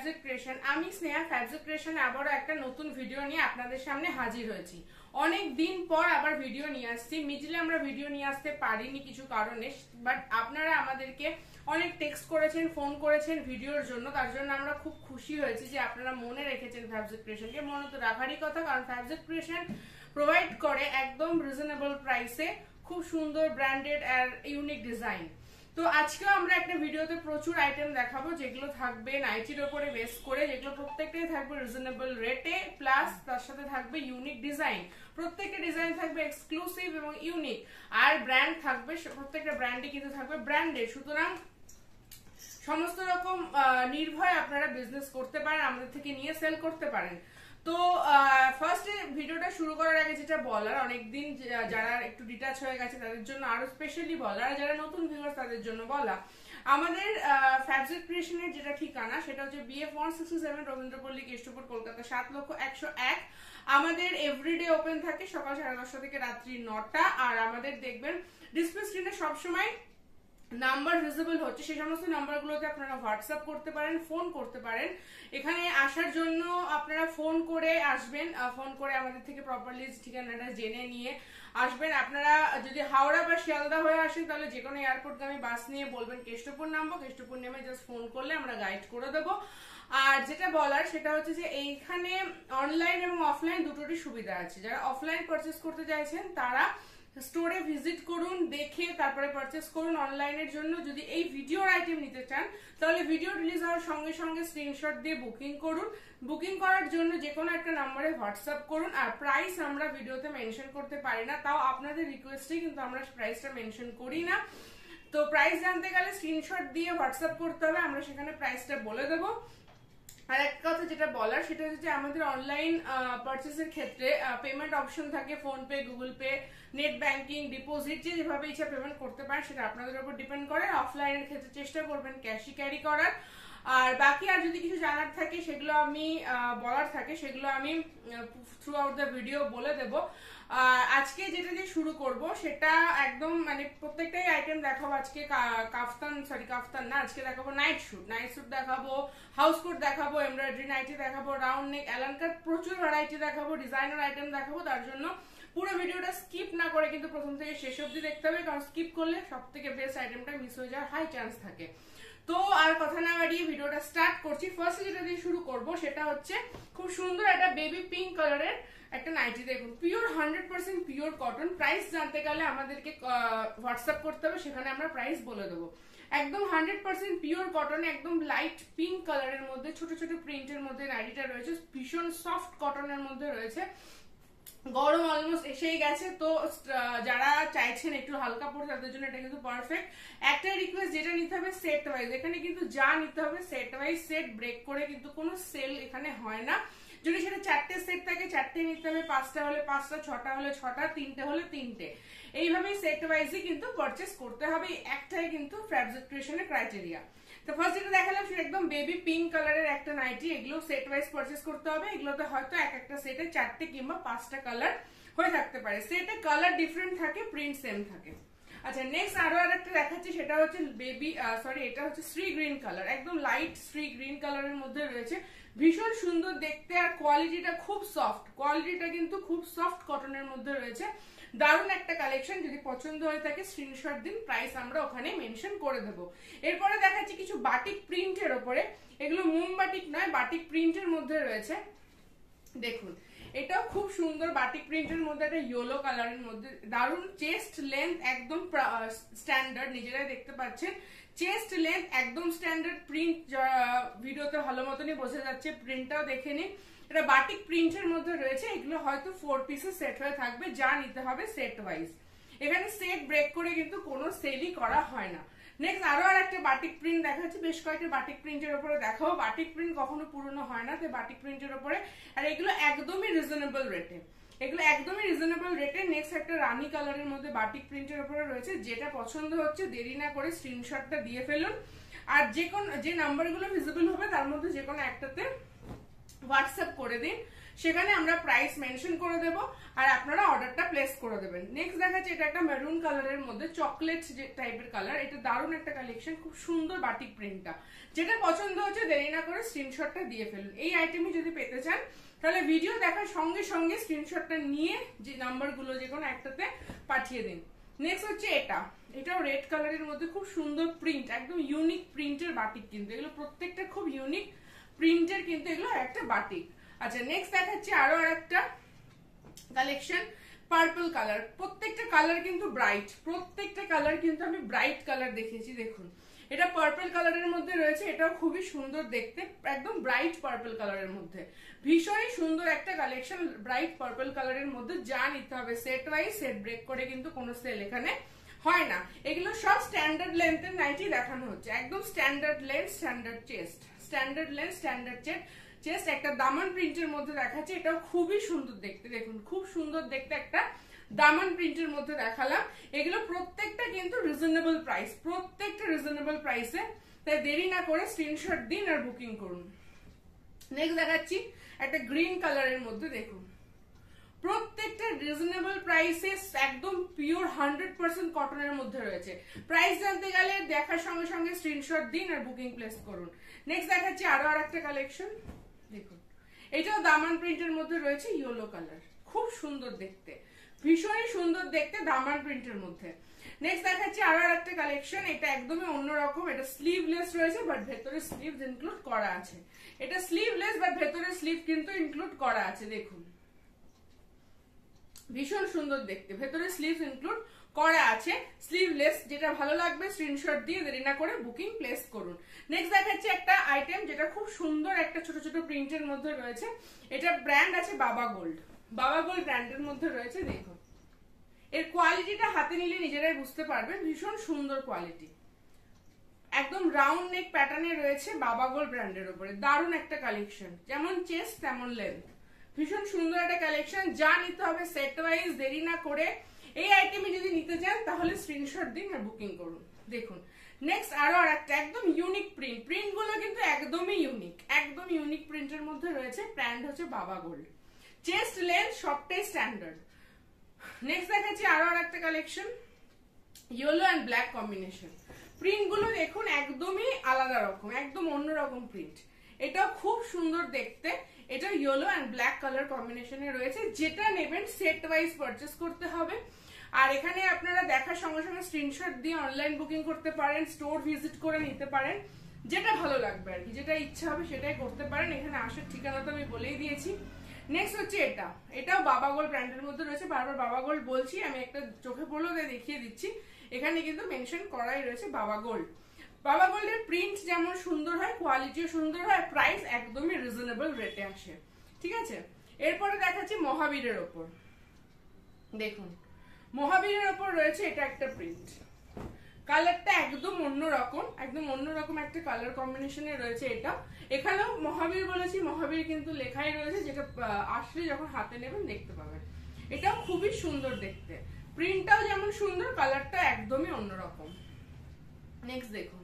Fabric creation. আমি Sneha fabric ক্রিয়েশনে আবারও একটা নতুন ভিডিও নিয়ে আপনাদের সামনে হাজির হয়েছি। অনেক দিন পর আবার ভিডিও নিয়ে আসছি। মিডিলে আমরা ভিডিও নিয়ে আসতে পারিনি কিছু কারণে, বাট আপনারা আমাদেরকে অনেক টেক্সট করেছেন, ফোন করেছেন ভিডিওর জন্য, তার জন্য আমরা খুব খুশি হয়েছি যে আপনারা মনে রেখেছেন ফ্যাব্রিক ক্রিয়েশনকে। মনে তো রাখারই কথা, কারণ ফ্যাব্রিক ক্রিয়েশন প্রোভাইড করে একদম রিজনেবল প্রাইসে খুব সুন্দর ব্র্যান্ডেড আর ইউনিক ডিজাইন। তো আজকেও আমরা একটা ভিডিওতে প্রচুর আইটেম দেখাবো, যেগুলো থাকবে নাইটির ওপরে বেস করে, যেগুলো প্রত্যেকটাই থাকবে রিজনেবল রেটে, প্লাস তার সাথে থাকবে ইউনিক ডিজাইন। প্রত্যেকটা ডিজাইন থাকবে এক্সক্লুসিভ এবং ইউনিক, আর ব্র্যান্ড থাকবে, প্রত্যেকটা ব্র্যান্ডই কিন্তু থাকবে ব্র্যান্ডেড। সুতরাং সমস্ত রকম নির্ভয়ে আপনারা বিজনেস করতে পারেন, আমাদের থেকে নিয়ে সেল করতে পারেন। তো ফার্স্টে ভিডিওটা শুরু করার আগে যেটা বলার, অনেকদিন যারা একটু ডিটাচ হয়ে গেছে তাদের জন্য আরো স্পেশালি বলার, আর যারা নতুন ভিউয়ার্স তাদের জন্য বলা, আমাদের ফ্যাব্রিক ক্রিয়েশনের যেটা ঠিকানা সেটা হচ্ছে BF 167 রবীন্দ্রপল্লী, কেষ্টপুর, কলকাতা 7,01,001। আমাদের এভরিডে ওপেন থাকে সকাল 10:30 থেকে রাত্রি 9টা। আর আমাদের দেখবেন ডিসপ্লে স্ক্রিনে সবসময় নাম্বার ভিজিবল হচ্ছে, সেই সমস্ত নাম্বারগুলোতে আপনারা হোয়াটসঅ্যাপ করতে পারেন, ফোন করতে পারেন। এখানে আসার জন্য আপনারা ফোন করে আসবেন, ফোন করে আমাদের থেকে প্রপারলি ঠিকানাটা জেনে নিয়ে আসবেন। আপনারা যদি হাওড়া বা শিয়ালদা হয়ে আসেন তাহলে যে কোনো এয়ারপোর্টগামী বাস নিয়ে বলবেন কেষ্টপুর নামবো, কেষ্টপুর নেমে জাস্ট ফোন করলে আমরা গাইড করে দেবো। আর যেটা বলার সেটা হচ্ছে যে এইখানে অনলাইন এবং অফলাইন দুটোরই সুবিধা আছে। যারা অফলাইন পারচেস করতে চাইছেন তারা স্টোরে ভিজিট করুন, দেখে তারপরে পারচেস করুন। অনলাইনের জন্য যদি এই ভিডিওর আইটেম নিতে চান তাহলে ভিডিও রিলিজ হওয়ার সঙ্গে সঙ্গে স্ক্রিনশট দিয়ে বুকিং করুন। বুকিং করার জন্য যে কোনো একটা নাম্বারে হোয়াটসঅ্যাপ করুন। আর প্রাইস আমরা ভিডিওতে মেনশন করতে পারি না, তাও আপনাদের রিকোয়েস্টে কিন্তু আমরা প্রাইসটা মেনশন করি না। তো প্রাইস জানতে গেলে স্ক্রিনশট দিয়ে হোয়াটসঅ্যাপ করতে হবে, আমরা সেখানে প্রাইসটা বলে দেবো। আর একটা কথা যেটা বলার সেটা হচ্ছে আমাদের অনলাইন পারচেসের ক্ষেত্রে পেমেন্ট অপশন থাকে, phone pay, Google pay, net banking, deposit, যেভাবে ইচ্ছা পেমেন্ট করতে পারেন, সেটা আপনাদের উপর ডিপেন্ড করে। অফলাইনের ক্ষেত্রে চেষ্টা করবেন ক্যাশই ক্যারি করার। আর বাকি আর যদি কিছু জানার থাকে সেগুলো আমি বলার থাকে সেগুলো আমি থ্রু আউট দ্য ভিডিও বলে দেবো। আজকে যেটা দিয়ে শুরু করব সেটা একদম মানে প্রত্যেকটাই আইটেম দেখাবো আজকে। কাফতান না, আজকে দেখাবো নাইট স্যুট দেখাবো, হাউস কোট দেখাবো, এমব্রয়ডারি নাইটি দেখাবো, রাউন্ড নেক, অ্যালান কাট, প্রচুর ভ্যারাইটি দেখাবো, ডিজাইনার আইটেম দেখাবো। তার জন্য পুরো ভিডিওটা স্কিপ না করে কিন্তু প্রথম থেকে শেষ অবধি দেখতে হবে, কারণ স্কিপ করলে সব থেকে বেস্ট আইটেমটা মিস হয়ে যাওয়ার হাই চান্স থাকে। তো আর কথা না বাড়িয়ে ভিডিওটা স্টার্ট করছি। ফার্স্ট যেটা দিয়ে শুরু করব সেটা হচ্ছে খুব সুন্দর একটা বেবি পিঙ্ক কালারের একটা নাইটি। দেখুন, পিওর 100% পিওর কটন। প্রাইস জানতে গেলে আমাদেরকে হোয়াটসঅ্যাপ করতে হবে, সেখানে আমরা প্রাইস বলে দেবো। একদম 100% পিওর কটনে একদম লাইট পিঙ্ক কালারের মধ্যে ছোট ছোট প্রিন্টের মধ্যে নাইটিটা রয়েছে। ভীষণ সফট কটনের মধ্যে রয়েছে। গরম অলমোস্ট এসেই গেছে, তো যারা চাইছেন একটু হালকা পড়ে তাদের জন্য এটা কিন্তু পারফেক্ট। একটা রিকোয়েস্ট, যেটা নিতে হবে সেট ওয়াইজ। এখানে কিন্তু যা নিতে হবে সেট ওয়াইজ, সেট ব্রেক করে কিন্তু কোনো সেল এখানে হয় না। যদি সেটা 4টে সেট থাকে 4টে নিতে হবে, 5টা হলে 5টা, 6টা হলে 6টা, 3টে হলে 3টে, এইভাবেই সেট ওয়াইজই কিন্তু পারচেস করতে হবে। একটাই কিন্তু ফ্যাব্রিক ক্রিয়েশনের ক্রাইটেরিয়া। তো ফার্স্ট যেটা দেখালাম সেটা একদম বেবি পিঙ্ক কালারের একটা নাইটি। এগুলো সেট ওয়াইজ পারচেস করতে হবে। এগুলোতে হয়তো একটা সেটে 4টে কিংবা 5টা কালার হয়ে থাকতে পারে। সেটে কালার ডিফারেন্ট থাকে, প্রিন্ট সেম থাকে। আচ্ছা, নেক্সট আরো আরেকটা দেখাচ্ছি, সেটা হচ্ছে এটা হচ্ছে শ্রী গ্রিন কালার। একদম লাইট শ্রী গ্রিন কালারের মধ্যে রয়েছে। ভীষণ সুন্দর দেখতে, আর কোয়ালিটিটা খুব সফট। কোয়ালিটিটা কিন্তু খুব সফট কটনের মধ্যে রয়েছে। দারুণ একটা কালেকশন। যদি পছন্দ হয়ে থাকে স্ক্রিনশট দিন, প্রাইস আমরা ওখানে মেনশন করে দেবো। এরপরে দেখাচ্ছি কিছু বাটিক প্রিন্টের ওপরে। এগুলো মোম বাটিক নয়, বাটিক প্রিন্টের মধ্যে রয়েছে। দেখুন, এটাও খুব সুন্দর বাটিক প্রিন্টের মধ্যে, একটা ইয়েলো কালারের মধ্যে। দারুণ চেস্ট লেন্থ একদম স্ট্যান্ডার্ড, নিজেরাই দেখতে পাচ্ছেন। চেস্ট লেন্থ একদম স্ট্যান্ডার্ড। প্রিন্ট ভিডিওতে ভালো মতনই বোঝা যাচ্ছে, প্রিন্টটাও দেখে নিন। এটা বাটিক প্রিন্টের মধ্যে রয়েছে। এগুলো হয়তো 4 পিসের সেট হয়ে থাকবে, যা নিতে হবে সেট ওয়াইজ। এখানে সেট ব্রেক করে কিন্তু কোনো সেলই করা হয় না। নেক্সট আরো একটা বাটিক প্রিন্ট দেখাচ্ছি। বেশ কয়েকটা বাটিক প্রিন্টের উপরে দেখাবো। বাটিক প্রিন্ট কখনো পুরনো হয় না, তাই বাটিক প্রিন্টের উপরে। আর এগুলো একদমই রিজনেবল রেটে, নেক্সট একটা রানী কালারের মধ্যে বাটিক প্রিন্টের উপরে রয়েছে। যেটা পছন্দ হচ্ছে দেরি না করে স্ক্রিনশটটা দিয়ে ফেলুন। আর যে নাম্বারগুলো ভিজিবল হবে তার মধ্যে যে কোনো একটাতে হোয়াটসঅ্যাপ করে দিন, সেখানে আমরা প্রাইস মেনশন করে দেব আর আপনারা অর্ডারটা প্লেস করে দেবেন। নেক্সট দেখাচ্ছি এটা একটা মেরুন কালারের মধ্যে চকলেট যে টাইপের কালার, এটা দারুণ একটা কালেকশন, খুব সুন্দর বাটিক প্রিন্টটা। যেটা পছন্দ হচ্ছে দেরি না করে স্ক্রিনশটটা দিয়ে ফেলুন। এই আইটেমই যদি পেতে চান তাহলে ভিডিও দেখার সঙ্গে সঙ্গে স্ক্রিনশটটা নিয়ে যে নাম্বারগুলো যে কোনো একটাতে পাঠিয়ে দিন। নেক্সট হচ্ছে এটাও রেড কালারের মধ্যে খুব সুন্দর প্রিন্ট, একদম ইউনিক প্রিন্টের বাটিক, কিন্তু এগুলো প্রত্যেকটা খুব ইউনিক প্রিন্টের, কিন্তু এগুলো একটা বাটিক। আচ্ছা নেক্সট দেখাচ্ছি আরো একটা কালেকশন পার্পল কালার। প্রত্যেকটা কালার কিন্তু ব্রাইট, প্রত্যেকটা কালার কিন্তু আমি ব্রাইট কালার দেখিয়েছি। দেখুন এটা পার্পল কালারের মধ্যে রয়েছে, এটাও খুবই সুন্দর দেখতে, একদম ব্রাইট পার্পল কালারের মধ্যে, ভীষণই সুন্দর একটা কালেকশন ব্রাইট পার্পল কালারের মধ্যে। যা নিতে হবে সেট ওয়াইজ, সেট ব্রেক করে কিন্তু কোনো সেল এখানে হয় না। এগুলো সব স্ট্যান্ডার্ড লেন্থের নাইটি দেখানো হচ্ছে, একদম standard length, standard chest, standard length, standard chest, একটা দামান প্রিন্টের মধ্যে দেখাচ্ছে, এটাও খুবই সুন্দর দেখতে। দেখুন খুব সুন্দর দেখতে একটা দামান প্রিন্টের মধ্যে দেখালাম। এগুলো প্রত্যেকটা কিন্তু রিজনেবল প্রাইস, প্রত্যেকটা রিজনেবল প্রাইসে, তাই দেরি না করে স্ক্রিনশট দিন আর বুকিং করুন। নেক্সট দেখাচ্ছি একটা গ্রিন কালারের মধ্যে, দেখুন প্রত্যেকটা রিজনেবল প্রাইসে, একদম পিওর 100% কটনের মধ্যে রয়েছে। প্রাইস জানতে গেলে দেখার সঙ্গে সঙ্গে স্ক্রিনশট দিন আর বুকিং প্লেস করুন। নেক্সট দেখাচ্ছি আরো একটা কালেকশন, দেখুন এটাও দামান প্রিন্টের মধ্যে রয়েছে, ইয়েলো কালার, খুব সুন্দর দেখতে, ভীষণই সুন্দর দেখতে দামান প্রিন্টের মধ্যে। নেক্সট দেখাচ্ছি আরো একটা কালেকশন, এটা একদমই অন্যরকম, এটা স্লিভলেস রয়েছে বাট ভেতরে স্লিভস ইনক্লুড করা আছে। এটা স্লিভলেস বাট ভেতরে স্লিভ কিন্তু ইনক্লুড করা আছে। দেখুন ভীষণ সুন্দর দেখতে, ভেতরে স্লিভস ইনক্লুড করা আছে, স্লিভলেস। যেটা ভালো লাগবে স্ক্রিনশট দিয়ে দেরি না করে বুকিং প্লেস করুন। নেক্সট দেখাচ্ছি একটা আইটেম যেটা খুব সুন্দর একটা ছোট ছোট প্রিন্টের মধ্যে রয়েছে, এটা ব্র্যান্ড আছে বাবা গোল্ড, বাবা গোল্ড ব্র্যান্ডের মধ্যে রয়েছে। দেখুন এর কোয়ালিটিটা হাতে নিলে নিজেরাই বুঝতে পারবেন, ভীষণ সুন্দর কোয়ালিটি, একদম রাউন্ড নেক প্যাটার্নে রয়েছে বাবা গোল্ড ব্র্যান্ডের উপরে, দারুণ একটা কালেকশন, যেমন চেস্ট তেমন লেন্থ, ভীষণ সুন্দর একটা কালেকশন। যা নিতে হবে সেট ওয়াইজ, দেরি না করে এই আইটেমে যদি নিতে চান তাহলে স্ক্রিনশট দিন আর বুকিং করুন। দেখুন নেক্সট আরো একটা একদম ইউনিক প্রিন্ট, প্রিন্ট গুলো কিন্তু একদমই ইউনিক, একদম ইউনিক প্রিন্টের মধ্যে রয়েছে, ব্র্যান্ড হচ্ছে বাবা গোল্ড, চেস্ট লেন্থ সবটাই স্ট্যান্ডার্ড। নেক্সট দেখাচ্ছি আরো একটা collection, yellow and black combination. Print গুলো দেখুন একদমই আলাদা রকম, একদম অন্যরকম প্রিন্ট, এটাও খুব সুন্দর দেখতে। এটা ইয়েলো অ্যান্ড ব্ল্যাক কালার কম্বিনেশনে রয়েছে, যেটা নেবেন সেট ওয়াইজ পারচেস করতে হবে। আর এখানে আপনারা দেখার সঙ্গে সঙ্গে স্ক্রিনশট দিয়ে অনলাইন বুকিং করতে পারেন, স্টোর ভিজিট করে নিতে পারেন, যেটা ভালো লাগবে আর কি, যেটা ইচ্ছা হবে সেটাই করতে পারেন। এখানে আসার ঠিকানা তো আমি বলেই দিয়েছি। নেক্সট হচ্ছে এটাও বাবা গোল্ড ব্র্যান্ডের মধ্যে রয়েছে, বারবার বাবা গোল্ড বলছি, আমি একটা চোখে পড়লো দেখিয়ে দিচ্ছি, এখানে কিন্তু মেনশন করাই রয়েছে বাবা গোল্ড। বাবা গোল্ডের প্রিন্ট যেমন সুন্দর হয়, কোয়ালিটিও সুন্দর হয়, প্রাইস একদমই রিজনেবল রেটে আসে, ঠিক আছে। এরপরে দেখাচ্ছি মহাবীরের ওপর, দেখুন মহাবীরের ওপর রয়েছে এটা একটা প্রিন্ট, কালারটা একদম অন্যরকম, একদম অন্যরকম একটা কালার কম্বিনেশনে রয়েছে এটা। এখানেও মহাবীর বলেছি, মহাবীর কিন্তু লেখাই রয়েছে, যেটা আসলে যখন হাতে নেবেন দেখতে পাবেন। এটাও খুবই সুন্দর দেখতে, প্রিন্টটাও যেমন সুন্দর, কালারটা একদমই অন্যরকম। নেক্সট দেখুন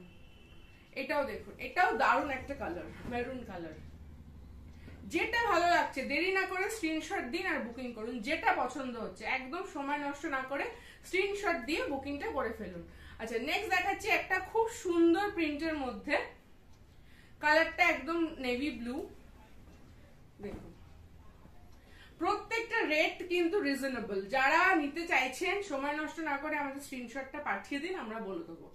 এটাও, দেখুন এটাও দারুণ একটা কালার, মেরুন কালার, যেটা ভালো লাগছে দেরি না করে স্ক্রিনশট দিন আর বুকিং করুন, যেটা পছন্দ হচ্ছে একদম সময় নষ্ট না করে স্ক্রিনশট দিয়ে বুকিংটা করে ফেলুন। আচ্ছা নেক্সট দেখাচ্ছি একটা খুব সুন্দর প্রিন্টের মধ্যে, কালারটা একদম নেভি ব্লু, দেখুন প্রত্যেকটা রেট কিন্তু রিজনেবল। যারা নিতে চাইছেন সময় নষ্ট না করে আমাদের স্ক্রিনশটটা পাঠিয়ে দিন, আমরা বলে দেবো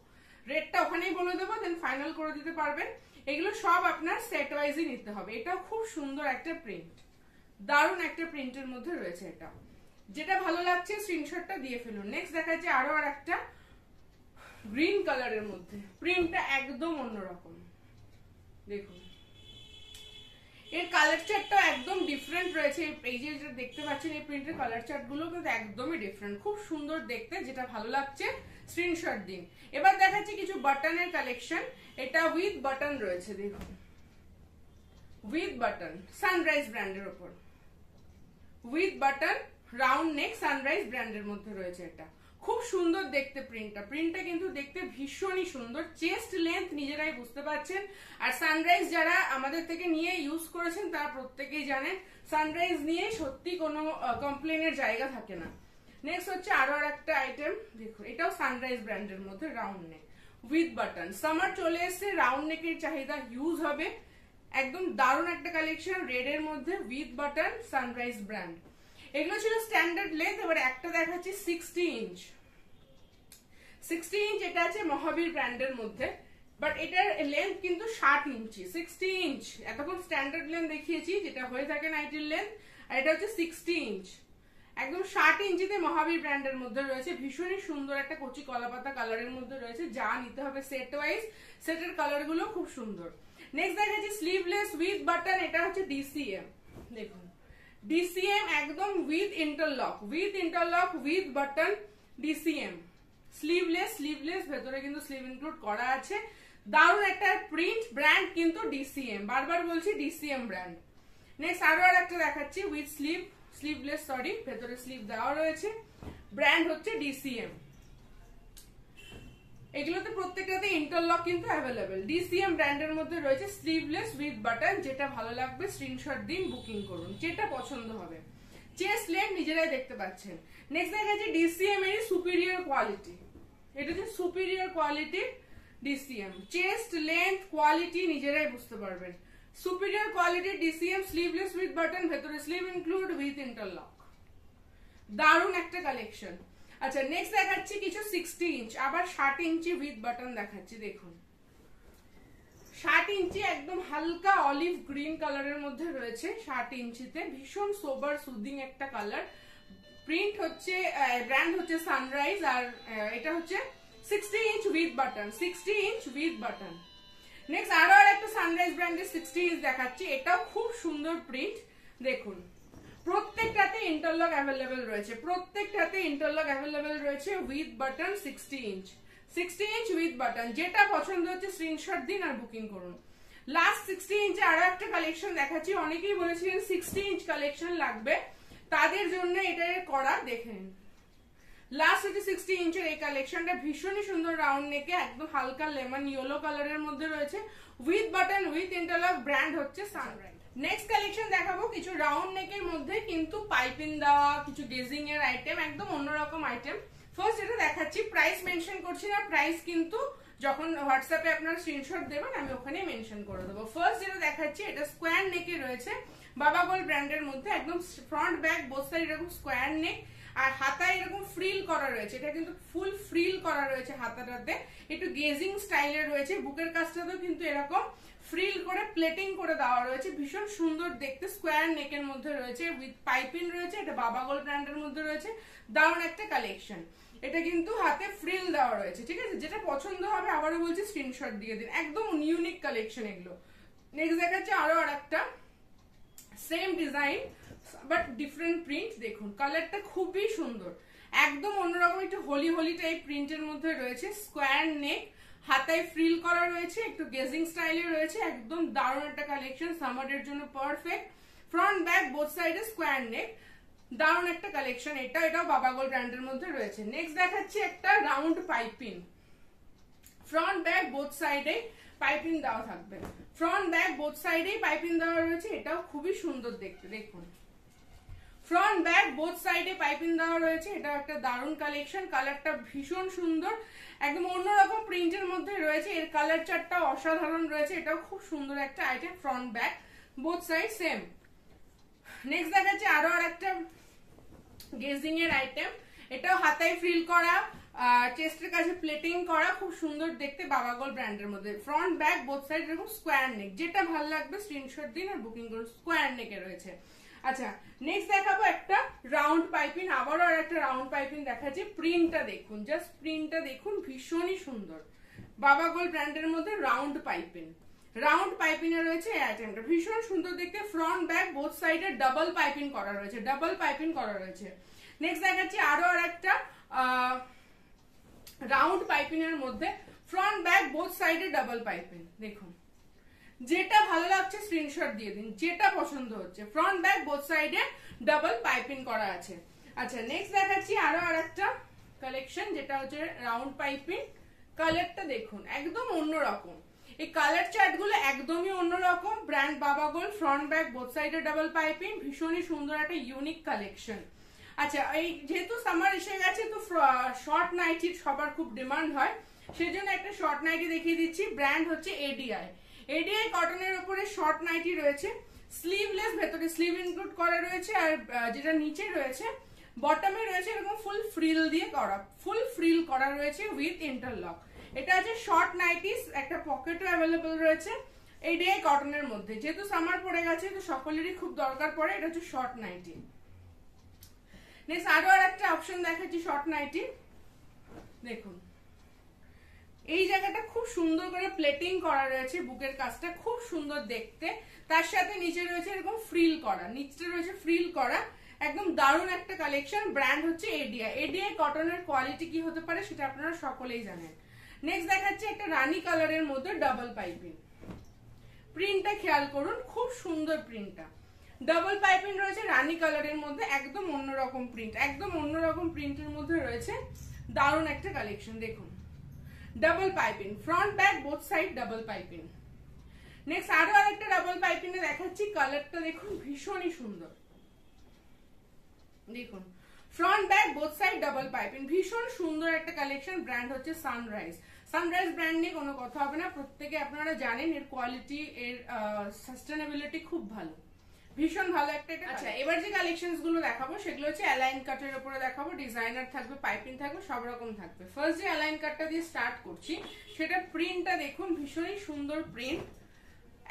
রেটটা, ওখানেই বলে দেবো, দেন ফাইনাল করে দিতে পারবেন। এগুলো সব আপনার সেট ওয়াইজই নিতে হবে। এটাও খুব সুন্দর একটা প্রিন্ট, দারুণ একটা প্রিন্টের মধ্যে রয়েছে, এটা যেটা ভালো লাগছে স্ক্রিনশটটা দিয়ে ফেলুন। নেক্সট দেখাচ্ছে আরো আর একটা গ্রিন কালারের মধ্যে, প্রিন্টটা একদম অন্যরকম, দেখুন এর কালার চার্টটা একদম ডিফারেন্ট রয়েছে। এই যে দেখতে পাচ্ছেন এই প্রিন্টের কালার চার্ট গুলো কিন্তু একদমই ডিফারেন্ট, খুব সুন্দর দেখতে, যেটা ভালো লাগছে স্ক্রিনশট দিন। এবার দেখাচ্ছি কিছু বাটনের কালেকশন, এটা উইথ বাটন রয়েছে, দেখুন উইথ বাটন, সানরাইজ ব্র্যান্ডের উপর with button, round neck, sunrise ব্র্যান্ডের মধ্যে রয়েছে, এটা খুব সুন্দর দেখতে প্রিন্টটা কিন্তু দেখতে ভীষণই সুন্দর। চেস্ট লেন্থ নিজেরাই বুঝতে পারছেন। আর সানরাইজ যারা আমাদের থেকে নিয়ে ইউজ করেছেন তারা প্রত্যেকেই জানেন সানরাইজ নিয়ে সত্যি কোনো কমপ্লেনের জায়গা থাকে না। নেক্সট হচ্ছে আরো একটা আইটেম, দেখুন এটাও সানরাইজ ব্র্যান্ডের মধ্যে, round neck with button. Summer চলে এসছে, রাউন্ড নেকের চাহিদা হিউজ হবে। একদম দারুণ একটা কালেকশন রেড এর মধ্যে উইথ বাটন, সানরাইজ ব্র্যান্ড। এগুলো ছিল স্ট্যান্ডার্ড লেন্থ। এবার একটা দেখাচ্ছি 60 ইঞ্চ। 60 ইঞ্চ এটা আছে মহাবীর ব্র্যান্ডের মধ্যে, বাট এটার লেন্থ কিন্তু 60 ইঞ্চি। 60 ইঞ্চ এতক্ষণ স্ট্যান্ডার্ড লেন্থ দেখিয়েছি যেটা হয়ে থাকে নাইটির লেন্থ, আর এটা হচ্ছে 60 ইঞ্চ। একদম 60 ইঞ্চিতে মহাবীর ব্র্যান্ডের মধ্যে রয়েছে। ভীষণই সুন্দর একটা কচি কলাপাতা কালারের মধ্যে রয়েছে। যা নিতে হবে সেট ওয়াইজ, সেটের কালার গুলো খুব সুন্দর। নেক্সট দেখাচ্ছি স্লিভলেস উইথ বাটন। এটা হচ্ছে ডিসিএম। দেখুন ডিসিএম একদম with interlock with button DCM. Sleeveless ভেতরে কিন্তু স্লিভ ইনক্লুড করা আছে। দারুণ একটা প্রিন্ট, ব্র্যান্ড কিন্তু ডিসিএম, বারবার বলছি ডিসিএম ব্র্যান্ড। নেক্সট আরো একটা দেখাচ্ছি উইথ স্লিভলেস, ভেতরে স্লিভ দেওয়া রয়েছে, ব্র্যান্ড হচ্ছে ডিসিএম। এগুলোতে প্রত্যেকটাতে ইন্টারলক কিন্তু অ্যাভেলেবেল। ডিসিএম ব্র্যান্ডের মধ্যে রয়েছে স্লিভলেস উইথ বাটন। যেটা ভালো লাগবে স্ক্রিনশট দিন, বুকিং করুন, যেটা পছন্দ হবে। চেস্ট লেন্থ নিজেরাই দেখতে পাচ্ছেন। নেক্সট দেখাচ্ছি ডিসিএম এর সুপিরিয়র কোয়ালিটি। এটা হচ্ছে সুপিরিয়র কোয়ালিটির ডিসিএম। চেস্ট লেন্থ কোয়ালিটি নিজেরাই বুঝতে পারবেন। সুপিরিয়র কোয়ালিটির ডিসিএম, স্লিভলেস উইথ বাটন, ভেতরে স্লিভ ইনক্লুড উইথ ইন্টারলক। দারুণ একটা কালেকশন। আচ্ছা নেক্সট দেখাচ্ছি কিছু 60 ইঞ্চ, আবার 60 ইঞ্চি উইথ বাটন দেখাচ্ছি। দেখুন 60 ইঞ্চি একদম হালকা অলিভ গ্রিন কালারের মধ্যে রয়েছে। 60 ইঞ্চিতে ভীষণ সোবার সুদিং একটা কালার। প্রিন্ট হচ্ছে, ব্র্যান্ড হচ্ছে সানরাইজ, আর এটা হচ্ছে 60 inch with button. 60 inch with button. Next আরো একটা সানরাইজ ব্র্যান্ডের 60 ইঞ্চ দেখাচ্ছি। এটাও খুব সুন্দর প্রিন্ট। দেখুন প্রত্যেকটাতে ইন্টারলক অ্যাভেলেবেল রয়েছে with button. 60 inch with button. যেটা পছন্দ হচ্ছে স্ক্রিনশট দিন আর বুকিং করুন। লাস্ট 60 ইঞ্চে আরো একটা কালেকশন দেখাচ্ছি। অনেকেই বলেছিলেন 60 ইঞ্চ কালেকশন লাগবে, তাদের জন্য এটা করা, দেখেন লাস্ট হচ্ছে 60 ইঞ্চের এই কালেকশনটা। ভীষণই সুন্দর রাউন্ড নেকে, একদম হালকা লেমন ইয়েলো কালারের মধ্যে রয়েছে with button with interlock, brand হচ্ছে সানরাইজ। নেক্সট কালেকশন দেখাবো কিছু রাউন্ড নেকের মধ্যে কিন্তু পাইপিং দেওয়া, কিছু গেজিং এর আইটেম, একদম অন্যরকম আইটেম। ফার্স্ট এটা দেখাচ্ছি, প্রাইস মেনশন করছি না, প্রাইস কিন্তু যখন হোয়াটসঅ্যাপে আপনারা স্ক্রিনশট দেবেন আমি ওখানে মেনশন করে দেবো। ফার্স্ট যেটা দেখাচ্ছি এটা স্কোয়ার নেকে রয়েছে, বাবা গোল্ড ব্র্যান্ডের মধ্যে। একদম ফ্রন্ট ব্যাক বোথ সাইড এরকম স্কোয়ার নেক, আর হাতায় এরকম ফ্রিল করা রয়েছে। এটা কিন্তু ফুল ফ্রিল করা রয়েছে হাতাটাতে, একটু গেজিং স্টাইলের রয়েছে। বুকের কাছটাতেও কিন্তু এরকম ফ্রিল করে প্লেটিং করে দেওয়া রয়েছে, ভীষণ সুন্দর দেখতে। স্কোয়ার নেকের মধ্যে রয়েছে উইথ পাইপিং রয়েছে। এটা বাবা গোল্ড ব্র্যান্ডের মধ্যে রয়েছে, দারুণ একটা কালেকশন। এটা কিন্তু হাতে ফ্রিল দেওয়া রয়েছে, ঠিক আছে। যেটা পছন্দ হবে আবারও বলছি স্ক্রিনশট দিয়ে দিন, একদম ইউনিক কালেকশন এগুলো। নেক্সট দেখাচ্ছে আরো একটা same design but different print. দেখুন কালারটা খুবই সুন্দর, একদম অন্যরকম একটু হোলি টাইপ প্রিন্টের মধ্যে রয়েছে। স্কোয়ার নেক, হাতায় ফ্রিল করা রয়েছে, একটু গেজিং স্টাইলে রয়েছে। একদম দারুণ একটা কালেকশন, সামারের জন্য পারফেক্ট। ফ্রন্ট ব্যাক বোথ সাইডে স্কোয়ার নেক, দারুণ একটা কালেকশন। এটাও বাবা গোল্ড ব্র্যান্ডের মধ্যে রয়েছে। নেক্সট দেখাচ্ছি একটা round piping. Front back both সাইডে পাইপিং দেওয়া থাকবে, ফ্রন্ট ব্যাক বোথ সাইডেই পাইপিং দেওয়া রয়েছে। এটাও খুবই সুন্দর দেখতে। দেখুন ফ্রন্ট ব্যাক বোথ সাইডে পাইপিং দেওয়া রয়েছে। এটা একটা দারুণ কালেকশন, কালারটা ভীষণ সুন্দর, একদম অন্যরকম প্রিন্টের মধ্যে রয়েছে। এর কালার চার্টটাও অসাধারণ রয়েছে। এটাও খুব সুন্দর একটা item, front back both side same. Next দেখাচ্ছে আরো একটা গেজিং এর আইটেম। এটাও হাতায় ফ্রিল করা, চেস্টের কাছে প্লেটিং করা, খুব সুন্দর দেখতে, বাবা গোল্ড ব্র্যান্ডের মধ্যে। ফ্রন্ট ব্যাক বোথ সাইড এরকম স্কোয়ার নেক। যেটা ভালো লাগবে স্ক্রিনশট দিন আর বুকিং করুন। স্কোয়ার নেকে রয়েছে। আচ্ছা নেক্সট দেখাবো একটা রাউন্ড পাইপিং। আবারও আর একটা রাউন্ড পাইপিং দেখাচ্ছি। প্রিন্টটা দেখুন, জাস্ট প্রিন্টটা দেখুন, ভীষণই সুন্দর। বাবা গোল্ড ব্র্যান্ডের মধ্যে রাউন্ড পাইপিং এ রয়েছে এই আইটেমটা, ভীষণ সুন্দর দেখতে। ফ্রন্ট ব্যাক বোথ সাইডে ডাবল পাইপিং করা রয়েছে। নেক্সট দেখাচ্ছি আরো আর একটা রাউন্ড পাইপিং এর মধ্যে ফ্রন্ট ব্যাক বোথ সাইডে ডাবল পাইপিং। দেখুন যেটা ভালো লাগছে স্ক্রিনশট দিয়ে দিন, যেটা পছন্দ হচ্ছে। ফ্রন্ট ব্যাক বোথ সাইডে ডাবল পাইপিং করা আছে। আচ্ছা নেক্সট দেখাচ্ছি আরো আর একটা কালেকশন, যেটা হচ্ছে রাউন্ড পাইপিং। কালারটা দেখুন একদম অন্যরকম, এই কালার চার্ট গুলো একদমই অন্যরকম। ব্র্যান্ড বাবা গোল্ড, ফ্রন্ট ব্যাক বোথ সাইডে ডাবল পাইপিং, ভীষণই সুন্দর একটা ইউনিক কালেকশন। আচ্ছা, এই যেহেতু সামার এসে গেছে তো শর্ট নাইটির সবার খুব ডিমান্ড হয়, সেজন্য একটা শর্ট নাইটি দেখিয়ে দিচ্ছি। ব্র্যান্ড হচ্ছে এডিআই। এডিআই কটনের উপরে শর্ট নাইটি রয়েছে, স্লিভলেস, ভেতরে স্লিভ ইনক্লুড করা রয়েছে, আর যেটা নিচে রয়েছে বটমে রয়েছে এরকম ফুল ফ্রিল দিয়ে করা, ফুল ফ্রিল করা রয়েছে উইথ ইন্টারলক। এটা আছে শর্ট নাইটিস, একটা পকেটও অ্যাভেলেবল রয়েছে এডিআই কটনের মধ্যে। যেহেতু সামার পড়ে গেছে তো সকলেরই খুব দরকার পড়ে, এটা হচ্ছে শর্ট নাইটি। নেক্সট আরো আর একটা অপশন দেখাচ্ছি শর্ট নাইটি। দেখুন এই জায়গাটা খুব সুন্দর করে প্লেটিং করা রয়েছে, বুকের কাজটা খুব সুন্দর দেখতে, তার সাথে নিচে রয়েছে এরকম ফ্রিল করা, নিচটা রয়েছে ফ্রিল করা, একদম দারুণ একটা কালেকশন। ব্র্যান্ড হচ্ছে এডিআই। এডিআই কটনের কোয়ালিটি কি হতে পারে সেটা আপনারা সকলেই জানেন। নেক্সট দেখাচ্ছি একটা রানী কালারের মধ্যে ডাবল পাইপিং। প্রিন্টটা খেয়াল করুন, খুব সুন্দর প্রিন্টটা, ডাবল পাইপিং রয়েছে রানী কালারের মধ্যে, একদম অন্যরকম প্রিন্ট, একদম অন্যরকম প্রিন্টের মধ্যে রয়েছে, দারুণ একটা কালেকশন। দেখুন double piping, front back both side double piping. Next আরো আরেকটা ডাবল পাইপিং এ দেখাচ্ছি, কালারটা দেখুন ভীষণই সুন্দর। দেখুন front back both side double piping, ভীষণ সুন্দর একটা কালেকশন। ব্র্যান্ড হচ্ছে সানরাইজ। সানরাইজ ব্র্যান্ড নিয়ে কোনো কথা হবে না, প্রত্যেকে আপনারা জানেন এর কোয়ালিটি, এর সাস্টেনেবিলিটি খুব ভালো, ভীষণ ভালো একটা। আচ্ছা, এবার যে কালেকশনস গুলো দেখাবো সেগুলো হচ্ছে অ্যালাইন কাটের উপরে দেখাবো, ডিজাইনার থাকবে, পাইপিং থাকবে, সব রকম থাকবে। ফার্স্ট যে অ্যালাইন কাটটা দিয়ে স্টার্ট করছি, সেটা প্রিন্টটা দেখুন ভীষণই সুন্দর প্রিন্ট,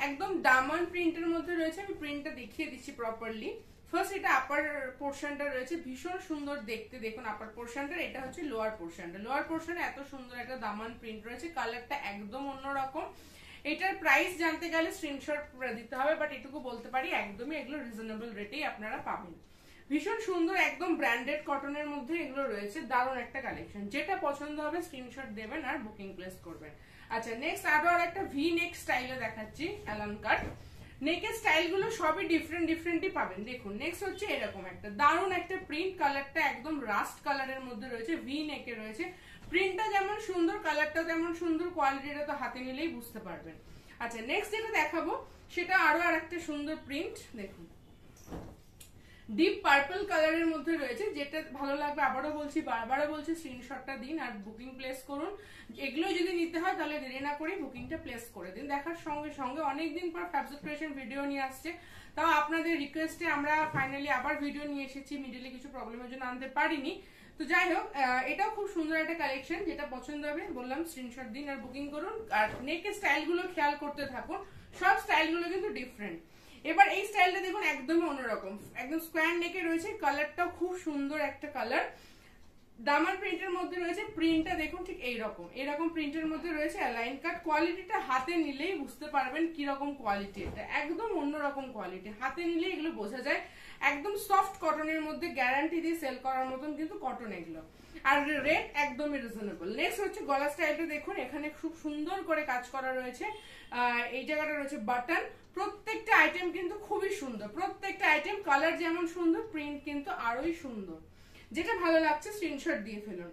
একদম ডায়মন্ড প্রিন্টের মধ্যে রয়েছে। আমি প্রিন্টটা দেখিয়ে দিচ্ছি প্রপারলি। ফার্স্ট এটা আপার পোর্শনটা রয়েছে, ভীষণ সুন্দর দেখতে, দেখুন আপার পোর্শনটা। এটা হচ্ছে লোয়ার পোর্শনটা, লোয়ার পোর্শনে এত সুন্দর একটা দামান প্রিন্ট রয়েছে, কালারটা একদম অন্যরকম। এটার প্রাইস জানতে গেলে স্ক্রিনশট দিতে হবে, বাট এটুকু বলতে পারি একদমই এগুলো রিজনেবল রেটেই আপনারা পাবেন। ভীষণ সুন্দর একদম ব্র্যান্ডেড কটনের মধ্যে এগুলো রয়েছে, দারুণ একটা কালেকশন। যেটা পছন্দ হবে স্ক্রিনশট দেবেন আর বুকিং প্লেস করবেন। আচ্ছা, নেক্সট আরো আর একটা ভি নেক স্টাইলে দেখাচ্ছি অ্যালান কাট। নেকের স্টাইল গুলো সবই ডিফারেন্টই পাবেন। দেখুন নেক্সট হচ্ছে এরকম একটা দারুণ একটা প্রিন্ট, কালারটা একদম রাস্ট কালারের মধ্যে রয়েছে, ভি নেকে রয়েছে। প্রিন্টটা যেমন সুন্দর, কালারটা তেমন সুন্দর, কোয়ালিটিটা তো হাতে নিলেই বুঝতে পারবেন। আচ্ছা, নেক্সট যেটা দেখাবো সেটা আরো আর একটা সুন্দর প্রিন্ট। দেখুন ডিপ পার্পল কালারের মধ্যে রয়েছে, যেটা ভালো লাগবে আবারও বলছি, বারবারও বলছি স্ক্রিনশটটা দিন আর বুকিং প্লেস করুন। এগুলো যদি নিতে হয় তাহলে দেরি না করে বুকিংটা প্লেস করে দিন। দেখার সঙ্গে সঙ্গে অনেকদিন পর ফ্যাবসুট ক্রিয়েশন ভিডিও নিয়ে আসছে, তাও আপনাদের রিকোয়েস্টে আমরা ফাইনালি আবার ভিডিও নিয়ে এসেছি, মিডলে কিছু প্রবলেমের জন্য আনতে পারিনি। তো যাই হোক, এটাও খুব সুন্দর একটা কালেকশন, যেটা পছন্দ হবে বললাম স্ক্রিনশট দিন আর বুকিং করুন। আর নেকের স্টাইলগুলো খেয়াল করতে থাকুন, সব স্টাইলগুলো কিন্তু ডিফারেন্ট। এবার এই স্টাইলটা দেখুন একদমই অন্যরকম, একদম স্কোয়ার নেকে রয়েছে, কালারটাও খুব সুন্দর একটা কালার, দামান প্রিন্টের মধ্যে রয়েছে। প্রিন্টটা দেখুন ঠিক এরকম প্রিন্টের মধ্যে রয়েছে, অ্যালাইন কাট। কোয়ালিটিটা হাতে নিলেই বুঝতে পারবেন কি রকম কোয়ালিটি, এটা একদম অন্যরকম কোয়ালিটি, হাতে নিলে এগুলো বোঝা যায়। একদম সফট কটনের মধ্যে গ্যারান্টি দিয়ে সেল করার মতন কিন্তু কটন এগুলো, আর রেট একদমই রিজনেবল। নেক্সট হচ্ছে গলা স্টাইলটা দেখুন, এখানে খুব সুন্দর করে কাজ করা রয়েছে, এই জায়গাটা রয়েছে বাটন। প্রত্যেকটা আইটেম কিন্তু খুবই সুন্দর, প্রত্যেকটা আইটেম কালার যেমন সুন্দর, প্রিন্ট কিন্তু আরোই সুন্দর। যেটা ভালো লাগছে স্ক্রিনশট দিয়ে ফেলুন।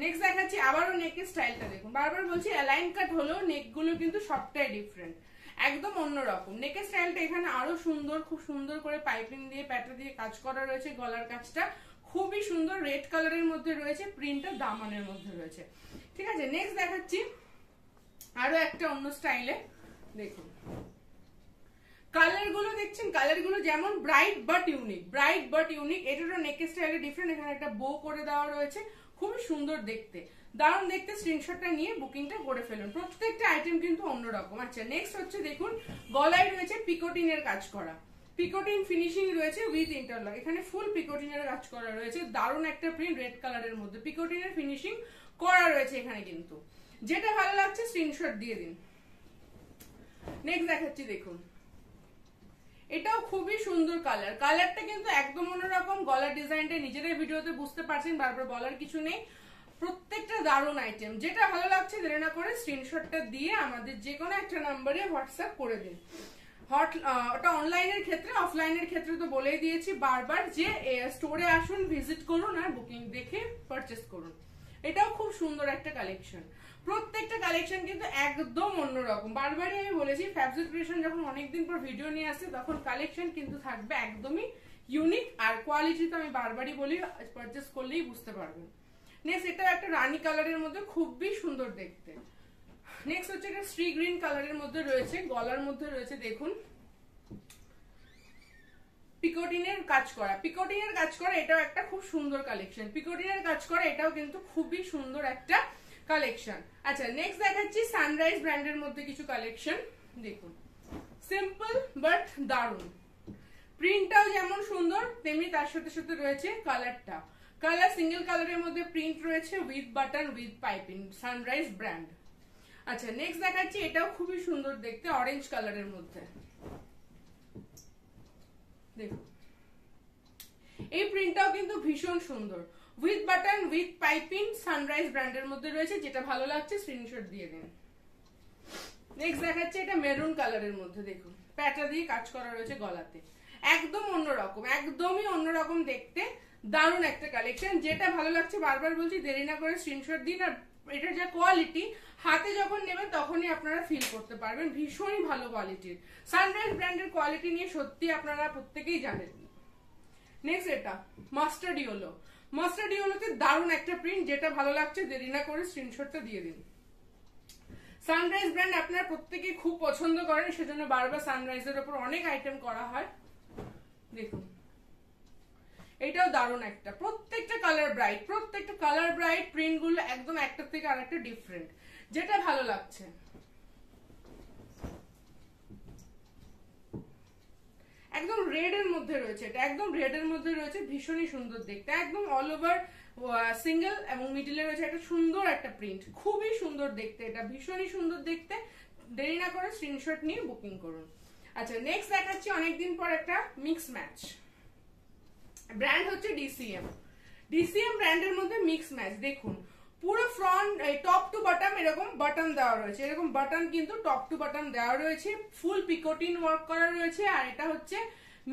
নেক্সট দেখাচ্ছি আবারও নেকের স্টাইলটা দেখুন, বারবার বলছি অ্যালাইন কাট হলেও নেকগুলো কিন্তু সবটাই ডিফারেন্ট, একদম অন্যরকম। নেকের স্টাইলটা এখানে আরো সুন্দর, খুব সুন্দর করে পাইপিং দিয়ে প্যাটা দিয়ে কাজ করা রয়েছে, গলার কাজটা খুবই সুন্দর, রেড কালারের মধ্যে রয়েছে, প্রিন্টটা দামানের মধ্যে রয়েছে। ঠিক আছে, নেক্সট দেখাচ্ছি আরো একটা অন্য স্টাইলে। দেখুন কালার গুলো দেখছেন, কালার গুলো যেমন ব্রাইট বাট ইউনিক, এটারও নেকের স্টাইলে ডিফারেন্ট। এখানে একটা বো করে দেওয়া রয়েছে, খুবই সুন্দর দেখতে, দারুণ দেখতে। স্ক্রিনশটটা নিয়ে বুকিংটা করে ফেলুন, প্রত্যেকটা আইটেম কিন্তু অন্যরকম। আচ্ছা, নেক্সট হচ্ছে দেখুন গলায় রয়েছে পিকোটিনের কাজ করা, পিকোটিন ফিনিশিং রয়েছে উইথ ইন্টারলক, এখানে ফুল পিকোটিনের কাজ করা রয়েছে, দারুণ একটা প্রিন্ট রেড কালারের মধ্যে পিকোটিনের ফিনিশিং করা রয়েছে এখানে কিন্তু। যেটা ভালো লাগছে স্ক্রিনশট দিয়ে দিন। নেক্সট দেখাচ্ছি দেখুন, এটাও খুবই সুন্দর কালার, কালারটা কিন্তু একদম অন্যরকম। গলার ডিজাইনটা নিজেদের ভিডিওতে বুঝতে পারছেন, বারবার বলার কিছু নেই, প্রত্যেকটা দারুণ আইটেম। যেটা ভালো লাগছে দেরি না করে স্ক্রিনশটটা দিয়ে আমাদের যে কোনো একটা নাম্বারে হোয়াটসঅ্যাপ করে দিন। হট ওটা অনলাইনের ক্ষেত্রে, অফলাইনের ক্ষেত্রে তো বলেই দিয়েছি বারবার যে স্টোরে আসুন, ভিজিট করুন আর বুকিং দেখে পারচেস করুন। এটাও খুব সুন্দর একটা কালেকশন। প্রত্যেকটা কালেকশন কিন্তু একদম অন্যরকম। বারবারই আমি বলেছি ফ্যাবজিক ক্রিয়েশন যখন অনেকদিন পর ভিডিও নিয়ে আসছে তখন কালেকশন কিন্তু থাকবে একদমই ইউনিক, আর কোয়ালিটি তো আমি বারবারই বলি, পারচেস করলেই বুঝতে পারবেন। নেক্সট এটা একটা রানী কালারের মধ্যে খুবই সুন্দর দেখতে। নেক্সট হচ্ছে এটা শ্রী গ্রিন কালারের মধ্যে রয়েছে, গলার মধ্যে রয়েছে দেখুন পিকোটিনের কাজ করা। পিকোটিনের কাজ করা এটাও একটা খুব সুন্দর কালেকশন। পিকোটিনের কাজ করা এটাও কিন্তু খুবই সুন্দর একটা কালেকশন। আচ্ছা নেক্সট দেখাচ্ছি সানরাইজ ব্র্যান্ডের মধ্যে কিছু কালেকশন। দেখুন সিম্পল বাট দারুন, প্রিন্টটাও যেমন সুন্দর তেমনি তার সাথে সাথে রয়েছে কালারটা, কালার সিঙ্গেল কালারের মধ্যে প্রিন্ট রয়েছে with button with piping, sunrise brand. আচ্ছা নেক্সট দেখাচ্ছি এটাও খুবই সুন্দর দেখতে, অরেঞ্জ কালারের মধ্যে। দেখুন এই প্রিন্টটাও কিন্তু ভীষণ সুন্দর, with button with piping, sunrise ব্র্যান্ডের মধ্যে রয়েছে। যেটা ভালো লাগছে স্ক্রিনশট দিয়ে দিন। নেক্সট দেখাচ্ছে এটা মেরুন কালারের মধ্যে, দেখুন প্যাটা দিয়ে কাজ করা রয়েছে গলাতে, একদম অন্যরকম, একদমই অন্যরকম দেখতে, দারুণ একটা কালেকশন। যেটা ভালো লাগছে বারবার বলছি দেরি না করে স্ক্রিনশট দিন। আর এটার যা কোয়ালিটি হাতে যখন নেবেন তখনই আপনারা ফিল করতে পারবেন, ভীষণই ভালো কোয়ালিটির। সানরাইজ ব্র্যান্ডের কোয়ালিটি নিয়ে সত্যি আপনারা প্রত্যেকেই জানেন। নেক্সট এটা মাস্টার্ড ইয়েলো, মাস্টার্ড ইয়েলোতে দারুণ একটা প্রিন্ট। যেটা ভালো লাগছে দেরি না করে স্ক্রিনশটটা দিয়ে দিন। সানরাইজ ব্র্যান্ড আপনারা প্রত্যেকেই খুব পছন্দ করেন, সেজন্য বারবার সানরাইজের উপর অনেক আইটেম করা হয়। দেখুন এটাও দারুণ একটা, প্রত্যেকটা কালার ব্রাইট, প্রত্যেকটা কালার ব্রাইট, প্রিন্ট গুলো একদম একটার থেকে আরেকটা ডিফারেন্ট, যেটা ভালো লাগছে। একদম রেড এর মধ্যে রয়েছে, এটা একদম রেড এর মধ্যে রয়েছে, ভীষণই সুন্দর দেখতে, একদম অল ওভার সিঙ্গেল এবং মিডিলে রয়েছে একটা সুন্দর একটা প্রিন্ট, খুবই সুন্দর দেখতে, এটা ভীষণই সুন্দর দেখতে। দেরি না করে স্ক্রিনশট নিয়ে বুকিং করুন। আচ্ছা নেক্সট দেখাচ্ছি অনেকদিন পর একটা মিক্স ম্যাচ, ব্র্যান্ড হচ্ছে ডিসিএম। ডিসিএম ব্র্যান্ডের মধ্যে মিক্স ম্যাচ। দেখুন পুরো ফ্রন্ট টপ টু বটম এরকম বাটন দেওয়া রয়েছে, এরকম বাটন কিন্তু টপ টু বটম দেওয়া রয়েছে, ফুল পিকোটিন ওয়ার্ক করা রয়েছে। আর এটা হচ্ছে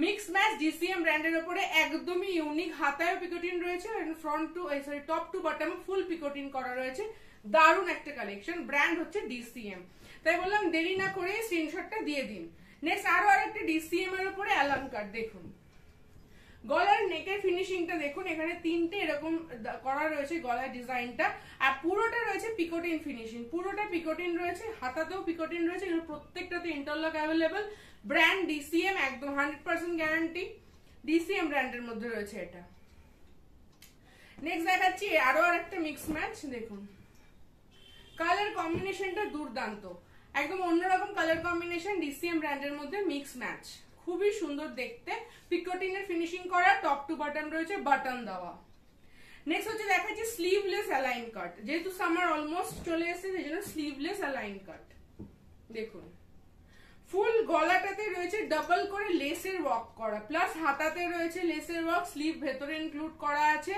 মিক্স ম্যাচ ডিসিএম ব্র্যান্ডের উপরে, একদমই ইউনিক, হাতায় পিকোটিন রয়েছে, front to sorry top to bottom full পিকোটিন করা রয়েছে, দারুণ একটা কালেকশন। ব্র্যান্ড হচ্ছে ডিসিএম, তাই বললাম দেরি না করে স্ক্রিনশটটা দিয়ে দিন। নেক্সট আরো আরেকটা ডিসিএম এর উপরে অ্যালার্ম কার্ড। দেখুন গলার নেকের ফিনিশিংটা দেখুন, এখানে তিনটে এরকম করা রয়েছে গলার ডিজাইনটা, আর পুরোটা রয়েছে পিকোটিন ফিনিশিং, পুরোটা পিকোটিন রয়েছে, হাতাতেও পিকোটিন রয়েছে, এগুলো প্রত্যেকটাতে ইন্টারলক অ্যাভেলেবল। ব্র্যান্ড ডিসিএম, একদম 100% গ্যারান্টি, ডিসিএম ব্র্যান্ডের মধ্যে রয়েছে এটা। নেক্সট দেখাচ্ছি আরো আরেকটা মিক্স ম্যাচ। দেখুন কালার কম্বিনেশনটা দুর্দান্ত, একদম অন্যরকম কালার কম্বিনেশন, ডিসিএম ব্র্যান্ডের মধ্যে মিক্স ম্যাচ, খুবই সুন্দর দেখতে, পিকোটিনের ফিনিশিং করা, টপ টু বটম রয়েছে বাটন দেওয়া। নেক্সট হচ্ছে দেখাচ্ছি স্লিভলেস অ্যালাইন কাট, যেহেতু সামার অলমোস্ট চলে এসেছে সেই জন্য স্লিভলেস অ্যালাইন কাট। দেখুন ফুল গলাটাতে রয়েছে ডাবল করে লেসের ওয়ার্ক করা, প্লাস হাতাতে রয়েছে লেসের ওয়ার্ক, স্লিভ ভেতরে ইনক্লুড করা আছে,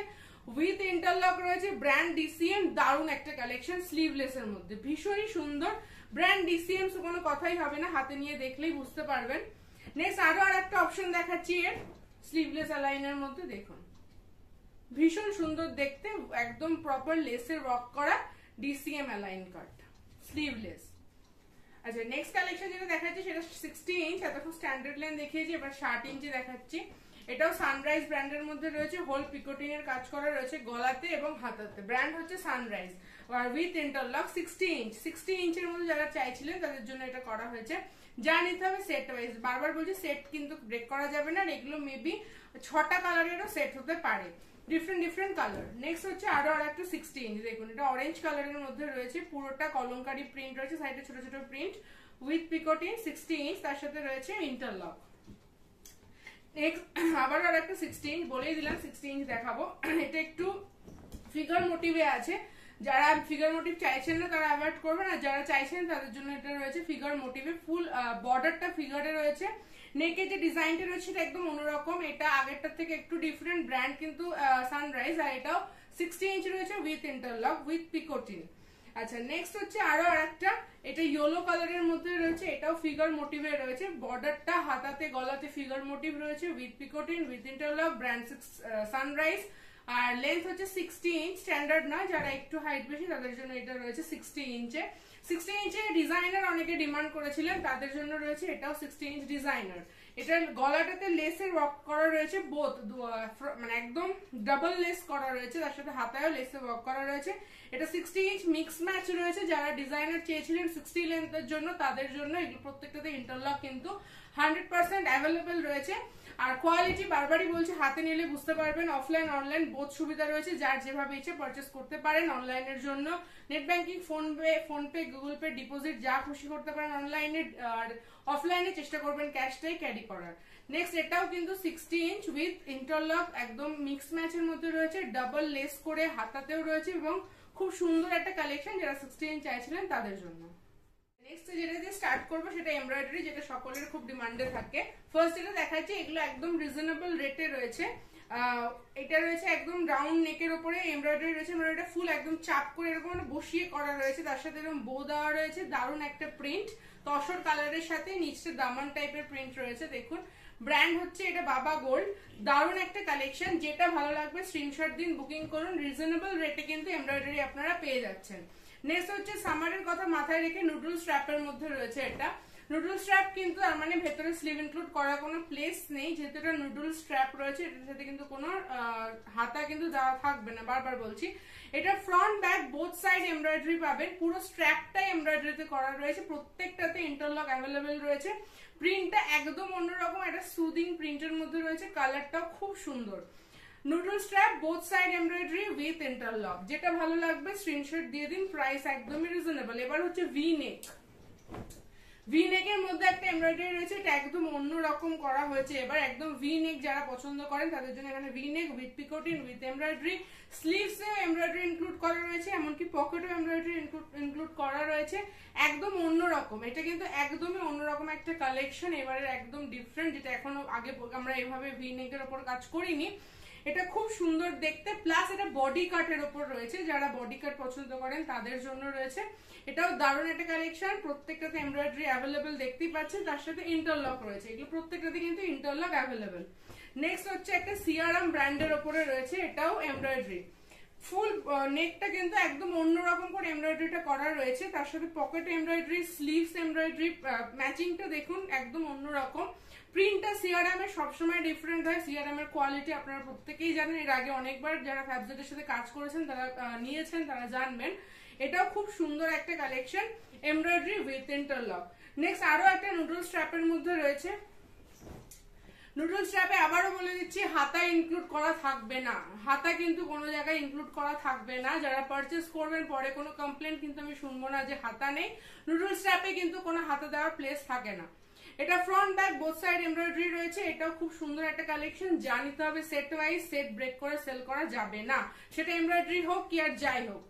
উইথ ইন্টারলক রয়েছে। ব্র্যান্ড ডিসিএম, দারুণ একটা কালেকশন স্লিভলেস এর মধ্যে, ভীষণই সুন্দর। ব্র্যান্ড ডিসিএম কোনো কথাই হবে না, হাতে নিয়ে দেখলেই বুঝতে পারবেন। নেক্সট আরো আর একটা অপশন দেখাচ্ছি এর স্লিভলেস অ্যালাইনের মধ্যে। দেখুন ভীষণ সুন্দর দেখতে, একদম প্রপার লেসের ওয়ার্ক করা ডিসিএম অ্যালাইন কাট স্লিভলেস। আচ্ছা নেক্সট কালেকশন যেটা দেখাচ্ছি সেটা 60 ইঞ্চ, এতক্ষণ স্ট্যান্ডার্ড লাইন দেখিয়েছি, এবার 60 ইঞ্চি দেখাচ্ছি। এটাও সানরাইজ ব্র্যান্ডের মধ্যে রয়েছে, হোল পিকোটিনের কাজ করা রয়েছে গলাতে এবং হাতাতে, ব্র্যান্ড হচ্ছে সানরাইজ, আর উইথ ইন্টারলক। 60 ইঞ্চের মধ্যে যারা চাইছিলেন তাদের জন্য এটা করা হয়েছে। যা নিতে হবে সেট ওয়াইজ, বারবার বলছি সেট কিন্তু ব্রেক করা যাবে না, এগুলো মেবি 6টা কালারেরও সেট হতে পারে, ডিফারেন্ট কালার। নেক্সট হচ্ছে আরো একটা 60 ইঞ্চ, দেখুন এটা অরেঞ্জ কালারের মধ্যে রয়েছে, পুরোটা কলমকারি প্রিন্ট রয়েছে, সাইডে ছোট ছোট প্রিন্ট উইথ পিকোটিন, 60 ইঞ্চ, তার সাথে রয়েছে ইন্টারলক। নেক্সট আবার আর একটা 60 ইঞ্চ, বলেই দিলাম 60 ইঞ্চ দেখাবো। এটা একটু ফিগার মোটিভে আছে, যারা ফিগার মোটিভ চাইছেন না তারা অ্যাভয়েড করবেন, আর যারা চাইছেন তাদের জন্য এটা রয়েছে ফিগার মোটিভে, ফুল বর্ডারটা ফিগারে রয়েছে, নেকে যে ডিজাইনটা রয়েছে এটা একদম অন্যরকম, এটা আগেরটার থেকে একটু ডিফারেন্ট, ব্র্যান্ড কিন্তু সানরাইজ, আর এটাও 60 ইঞ্চ রয়েছে উইথ ইন্টারলক উইথ পিকোটিন। আচ্ছা নেক্সট হচ্ছে আরো আরেকটা, এটা ইয়েলো কালারের মধ্যে রয়েছে, এটাও ফিগার মোটিভে রয়েছে, বর্ডারটা হাতাতে গলাতে ফিগার মোটিভ রয়েছে, উইথ পিকোটিন উইথ ইন্টারলক, ব্র্যান্ড সানরাইজ, আর লেন্থ হচ্ছে 60 ইঞ্চ, স্ট্যান্ডার্ড নয়, যারা একটু হাইট বেশি তাদের জন্য এটা রয়েছে 60 ইঞ্চে। 60 ইঞ্চে ডিজাইনার অনেকে ডিমান্ড করেছিলেন, তাদের জন্য রয়েছে এটাও 60 ইঞ্চ ডিজাইনার। এটার গলাটাতে লেসের ওয়ার্ক করা রয়েছে, বোথ মানে একদম ডাবল লেস করা রয়েছে, তার সাথে হাতায়ও লেসের ওয়ার্ক করা রয়েছে। এটা 60 ইঞ্চ মিক্স ম্যাচ রয়েছে, যারা ডিজাইনার চেয়েছিলেন 60 লেন্থের জন্য তাদের জন্য এগুলো প্রত্যেকটাতে ইন্টারলক কিন্তু 100% অ্যাভেলেবেল রয়েছে। আর কোয়ালিটি বারবারই বলছি, হাতে নিলে বুঝতে পারবেন, অফলাইন অনলাইন বোথ সুবিধা রয়েছে, যার যেভাবে ইচ্ছে পারচেস করতে পারেন। অনলাইনের জন্য net banking, PhonePe, Google pay, deposit যা খুশি করতে পারেন অনলাইনে, আর অফলাইনে চেষ্টা করবেন ক্যাশটাই ক্যারি করার। নেক্সট এটাও কিন্তু 60 ইঞ্চ উইথ ইন্টারলক, একদম মিক্স ম্যাচের মধ্যে রয়েছে, ডাবল লেস করে হাতাতেও রয়েছে, এবং খুব সুন্দর একটা কালেকশন যারা 60 ইঞ্চ চাইছিলেন তাদের জন্য। নেক্সট যেটা দিয়ে স্টার্ট করবো সেটা এমব্রয়ডারি, যেটা সকলের খুব ডিমান্ডে থাকে। ফার্স্ট যেটা দেখাচ্ছি, এগুলো একদম রিজনেবল রেটে রয়েছে। এটা রয়েছে একদম রাউন্ড নেকের উপরে এমব্রয়ডারি রয়েছে, মানে এটা ফুল একদম চাপ করে এরকম বসিয়ে করা রয়েছে, তার সাথে এরকম বো দেওয়া রয়েছে, দারুণ একটা প্রিন্ট, তসর কালারের সাথে নিচে দামান টাইপের প্রিন্ট রয়েছে। দেখুন ব্র্যান্ড হচ্ছে এটা বাবা গোল্ড, দারুণ একটা কালেকশন, যেটা ভালো লাগবে স্ক্রিনশট দিন, বুকিং করুন, রিজনেবল রেটে কিন্তু এমব্রয়ডারি আপনারা পেয়ে যাচ্ছেন। নেক্সট হচ্ছে সামারের কথা মাথায় রেখে নুডল স্ট্র্যাপের মধ্যে রয়েছে এটা। নুডল স্ট্র্যাপ কিন্তু তার মানে ভেতরে স্লিভ ইনক্লুড করার কোনো প্লেস নেই, যেহেতু এটা নুডল স্ট্র্যাপ রয়েছে, এটার সাথে কিন্তু কোনো হাতা কিন্তু দেওয়া থাকবে না, বারবার বলছি। এটা front back both side embroidery পাবেন, পুরো স্ট্র্যাপটাই এমব্রয়ডারিতে করা রয়েছে, প্রত্যেকটাতে ইন্টারলক অ্যাভেলেবেল রয়েছে। প্রিন্টটা একদম অন্যরকম, একটা সুদিং প্রিন্টের মধ্যে রয়েছে, কালারটাও খুব সুন্দর। Noodle strap both side embroidery with interlock, যেটা ভালো লাগবে স্ক্রিনশট দিয়ে দিন, প্রাইস একদমই রিজনেবল। এবার হচ্ছে ভি নেক, ভি নেকের মধ্যে একটা এমব্রয়ডারি রয়েছে, এটা একদম অন্যরকম করা হয়েছে এবার, একদম ভি নেক যারা পছন্দ করেন তাদের জন্য এখানে ভি নেক উইথ পিকোটিন উইথ এমব্রয়ডারি, স্লিভসেও এমব্রয়ডারি ইনক্লুড করা রয়েছে, এমনকি পকেটও এমব্রয়ডারি ইনক্লুড করা রয়েছে, একদম অন্যরকম। এটা কিন্তু একদমই অন্যরকম একটা কালেকশন, এবারে একদম ডিফারেন্ট, যেটা এখনো আগে আমরা এভাবে ভি নেকের ওপর কাজ করিনি। এটা খুব সুন্দর দেখতে, প্লাস এটা বডি কাটের ওপর রয়েছে, যারা বডি কাট পছন্দ করেন তাদের জন্য রয়েছে। এটাও দারুণ একটা কালেকশন, প্রত্যেকটাতে এমব্রয়ডারি অ্যাভেলেবেল দেখতেই পাচ্ছেন, তার সাথে ইন্টারলক রয়েছে, এগুলো প্রত্যেকটাতে কিন্তু ইন্টারলক অ্যাভেলেবেল। নেক্সট হচ্ছে একটা সিআরএম ব্র্যান্ডের ওপরে রয়েছে, এটাও এমব্রয়ডারি, ফুল নেকটা কিন্তু একদম অন্যরকম করে এমব্রয়ডারিটা করা রয়েছে, তার সাথে পকেট এমব্রয়ডারি, স্লিভস এমব্রয়ডারি, ম্যাচিংটা দেখুন একদম অন্যরকম। প্রিন্টটা সিআরএম এর সবসময় ডিফারেন্ট হয়, সিআরএম এর কোয়ালিটি আপনারা প্রত্যেকেই জানেন, এর আগে অনেকবার যারা ফ্যাবজেটের সাথে কাজ করেছেন তারা নিয়েছেন, তারা জানবেন। এটাও খুব সুন্দর একটা collection, embroidery with interlock. Next আরো একটা নুডল স্ট্র্যাপের মধ্যে রয়েছে, নুডল স্ট্র্যাপে আবারও বলে দিচ্ছি হাতা ইনক্লুড করা থাকবে না, হাতা কিন্তু কোনো জায়গায় ইনক্লুড করা থাকবে না, যারা পারচেস করবেন পরে কোনো কমপ্লেন কিন্তু আমি শুনবো না যে হাতা নেই। নুডল স্ট্র্যাপে কিন্তু কোনো হাতা দেওয়ার প্লেস থাকে না। এটা front back both side embroidery রয়েছে, এটাও খুব সুন্দর একটা কালেকশন, জানিতে হবে সেট ওয়াইজ, সেট ব্রেক করে সেল করা যাবে না, সেটা এমব্রয়ডারি হোক কি আর যাই হোক।